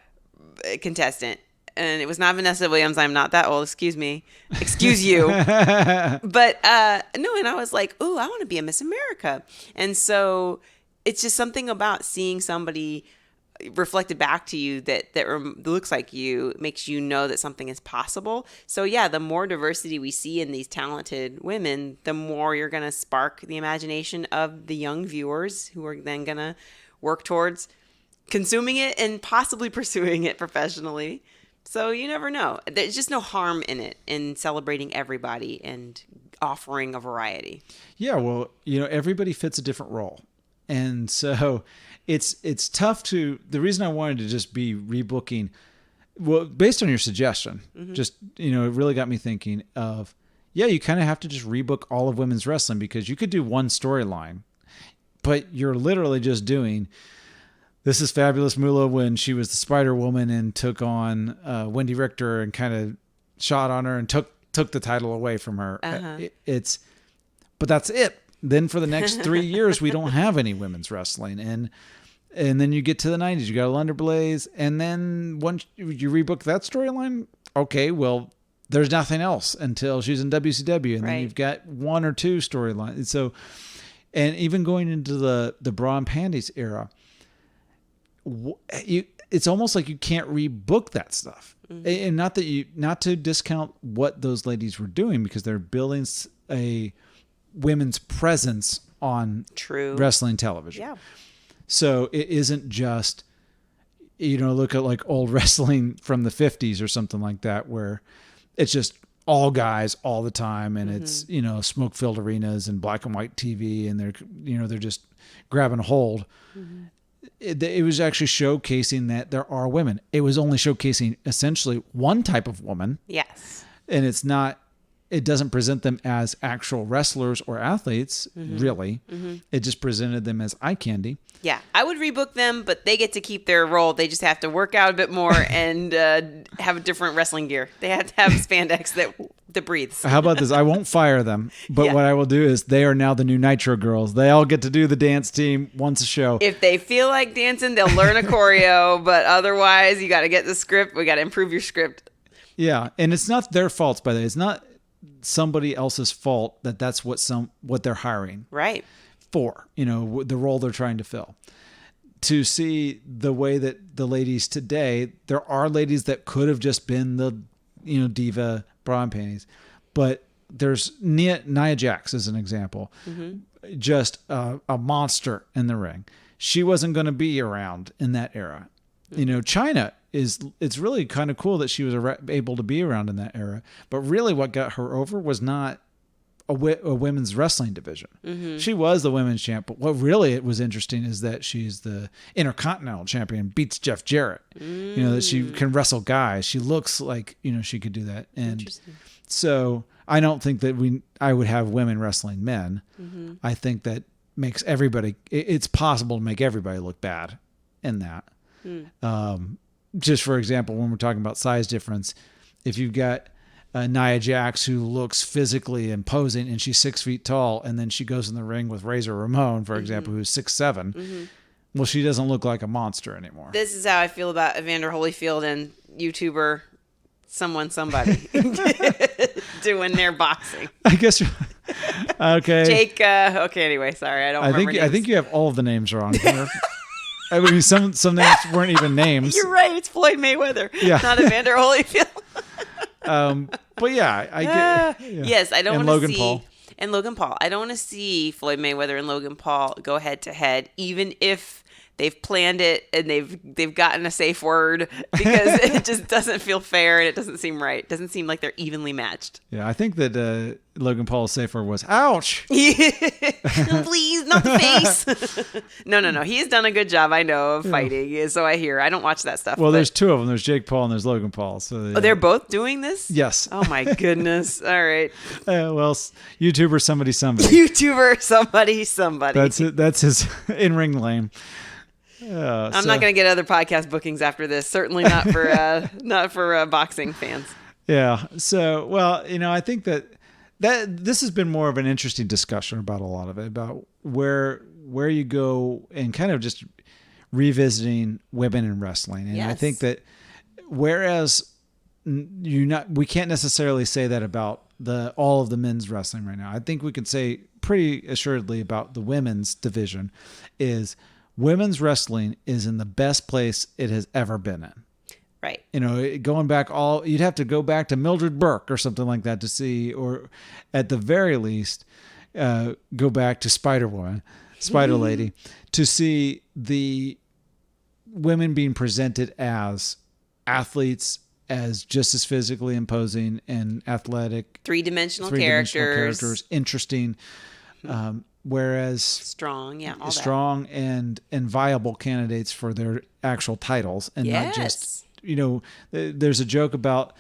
contestant. And it was not Vanessa Williams. I'm not that old. Excuse me. Excuse you. But no, and I was like, oh, I want to be a Miss America. And so it's just something about seeing somebody reflected back to you that looks like you, makes you know that something is possible. So yeah, the more diversity we see in these talented women, the more you're going to spark the imagination of the young viewers, who are then going to work towards consuming it and possibly pursuing it professionally. So you never know. There's just no harm in it, in celebrating everybody and offering a variety. Yeah, well, everybody fits a different role. And so it's tough to, the reason I wanted to just be rebooking, well, based on your suggestion, just, it really got me thinking of, you kind of have to just rebook all of women's wrestling, because you could do one storyline, but you're literally just doing, this is Fabulous Moolah when she was the Spider Woman and took on Wendy Richter and kind of shot on her and took the title away from her. But that's it. Then for the next 3 years, we don't have any women's wrestling. And then you get to the 90s, you got Lunder Blaze. And then once you rebook that storyline, okay, well, there's nothing else until she's in WCW. And then you've got one or two storylines. So, and even going into the bra and panties era, it's almost like you can't rebook that stuff. And not to discount what those ladies were doing, because they're building a women's presence on wrestling television. Yeah. So it isn't just, look at like old wrestling from the 50s or something like that, where it's just all guys all the time. And it's, smoke-filled arenas and black and white TV, and they're just grabbing hold. It was actually showcasing that there are women. It was only showcasing essentially one type of woman. Yes. And it doesn't present them as actual wrestlers or athletes, really. It just presented them as eye candy. Yeah, I would rebook them, but they get to keep their role. They just have to work out a bit more and have a different wrestling gear. They have to have spandex that breathes. How about this? I won't fire them, but what I will do is they are now the new Nitro girls. They all get to do the dance team once a show. If they feel like dancing, they'll learn a choreo, but otherwise, you got to get the script. We got to improve your script. Yeah, and it's not their fault, by the way. It's not somebody else's fault that's what they're hiring for, the role they're trying to fill. To see the way that the ladies today, there are ladies that could have just been the diva bra and panties, but there's Nia Jax as an example, just a monster in the ring. She wasn't going to be around in that era. China it's really kind of cool that she was able to be around in that era. But really what got her over was not a women's wrestling division. She was the women's champ, but what really it was interesting is that she's the Intercontinental champion, beats Jeff Jarrett. That she can wrestle guys. She looks like, she could do that. And so I don't think that I would have women wrestling men. I think that makes it's possible to make everybody look bad in that. Just for example, when we're talking about size difference, if you've got Nia Jax who looks physically imposing and she's 6 feet tall, and then she goes in the ring with Razor Ramon, for example, who's 6'7", well, she doesn't look like a monster anymore. This is how I feel about Evander Holyfield and YouTuber somebody doing their boxing. I guess. Okay. Jake. Okay. Anyway, sorry, I don't remember names. I think you have all of the names wrong here. I mean, some names weren't even names. You're right. It's Floyd Mayweather. Yeah. Not Evander Holyfield. But yeah, I get. Yeah. Yes, I don't and want to Logan see. Paul. And Logan Paul. I don't want to see Floyd Mayweather and Logan Paul go head to head, even if they've planned it and they've gotten a safe word, because it just doesn't feel fair and it doesn't seem right. It doesn't seem like they're evenly matched. Yeah, I think that Logan Paul's safe word was "ouch." Please, not the face. No. He's done a good job, I know, of fighting. So I hear. I don't watch that stuff. Well, there's two of them. There's Jake Paul and there's Logan Paul. So they're both doing this? Yes. Oh my goodness. All right. Well, YouTuber somebody. YouTuber somebody. That's it. That's his in-ring name. I'm not going to get other podcast bookings after this. Certainly not for boxing fans. Yeah. So, well, I think that this has been more of an interesting discussion about a lot of it, about where you go and kind of just revisiting women in wrestling. And yes. I think that whereas we can't necessarily say that about all of the men's wrestling right now. I think we could say pretty assuredly about the women's division is women's wrestling is in the best place it has ever been in. Right. Going back you'd have to go back to Mildred Burke or something like that to see, or at the very least, go back to Spider Lady, to see the women being presented as athletes, as just as physically imposing and athletic, three-dimensional characters, interesting, whereas strong, and viable candidates for their actual titles, and not just. There's a joke about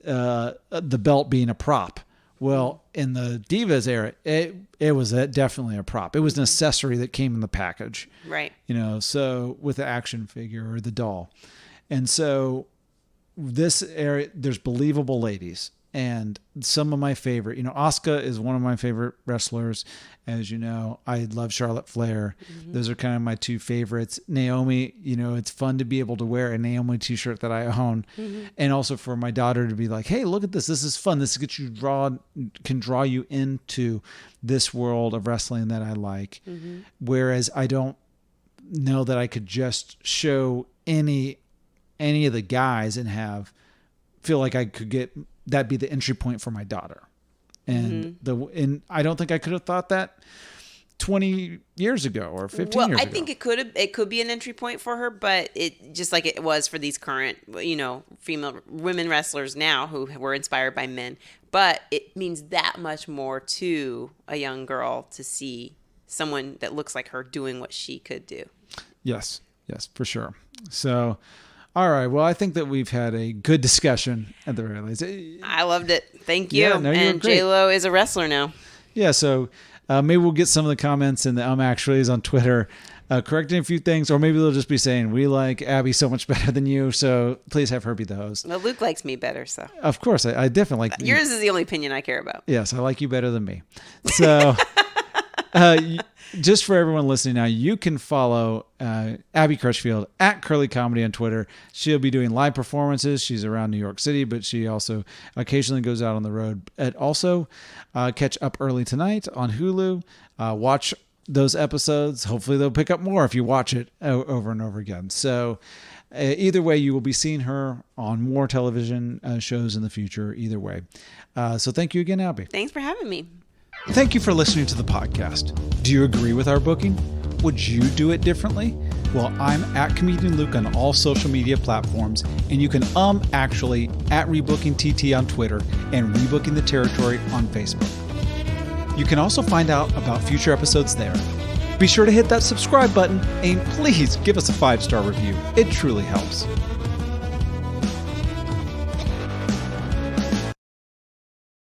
the belt being a prop. Well, in the Divas era, it was definitely a prop. It was an accessory that came in the package. Right. So with the action figure or the doll. And so this area, there's believable ladies. And some of my favorite, Asuka is one of my favorite wrestlers. As you know, I love Charlotte Flair. Mm-hmm. Those are kind of my two favorites. Naomi, it's fun to be able to wear a Naomi t-shirt that I own. Mm-hmm. And also for my daughter to be like, hey, look at this. This is fun. This can draw you into this world of wrestling that I like. Mm-hmm. Whereas I don't know that I could just show any of the guys and feel like I could get that'd be the entry point for my daughter. And and I don't think I could have thought that 20 years ago or 15 years ago. Well, I think it could be an entry point for her, but it just like it was for these current, female women wrestlers now who were inspired by men. But it means that much more to a young girl to see someone that looks like her doing what she could do. Yes, for sure. So, all right. Well, I think that we've had a good discussion at the very least. I loved it. Thank you. Yeah, no, and J-Lo is a wrestler now. Yeah. So maybe we'll get some of the comments in the actuallys on Twitter, correcting a few things, or maybe they'll just be saying, we like Abby so much better than you, so please have her be the host. Well, Luke likes me better, so. Of course. I definitely like yours is the only opinion I care about. Yes. I like you better than me. So just for everyone listening now, you can follow Abbi Crutchfield at Curly Comedy on Twitter. She'll be doing live performances. She's around New York City, but she also occasionally goes out on the road. And also, catch Up Early Tonight on Hulu. Watch those episodes. Hopefully they'll pick up more if you watch it over and over again. So either way, you will be seeing her on more television shows in the future. Either way. So thank you again, Abby. Thanks for having me. Thank you for listening to the podcast. Do you agree with our booking? Would you do it differently? Well, I'm at Comedian Luke on all social media platforms, and you can actually at Rebooking TT on Twitter and Rebooking the Territory on Facebook. You can also find out about future episodes there. Be sure to hit that subscribe button and please give us a 5-star review. It truly helps.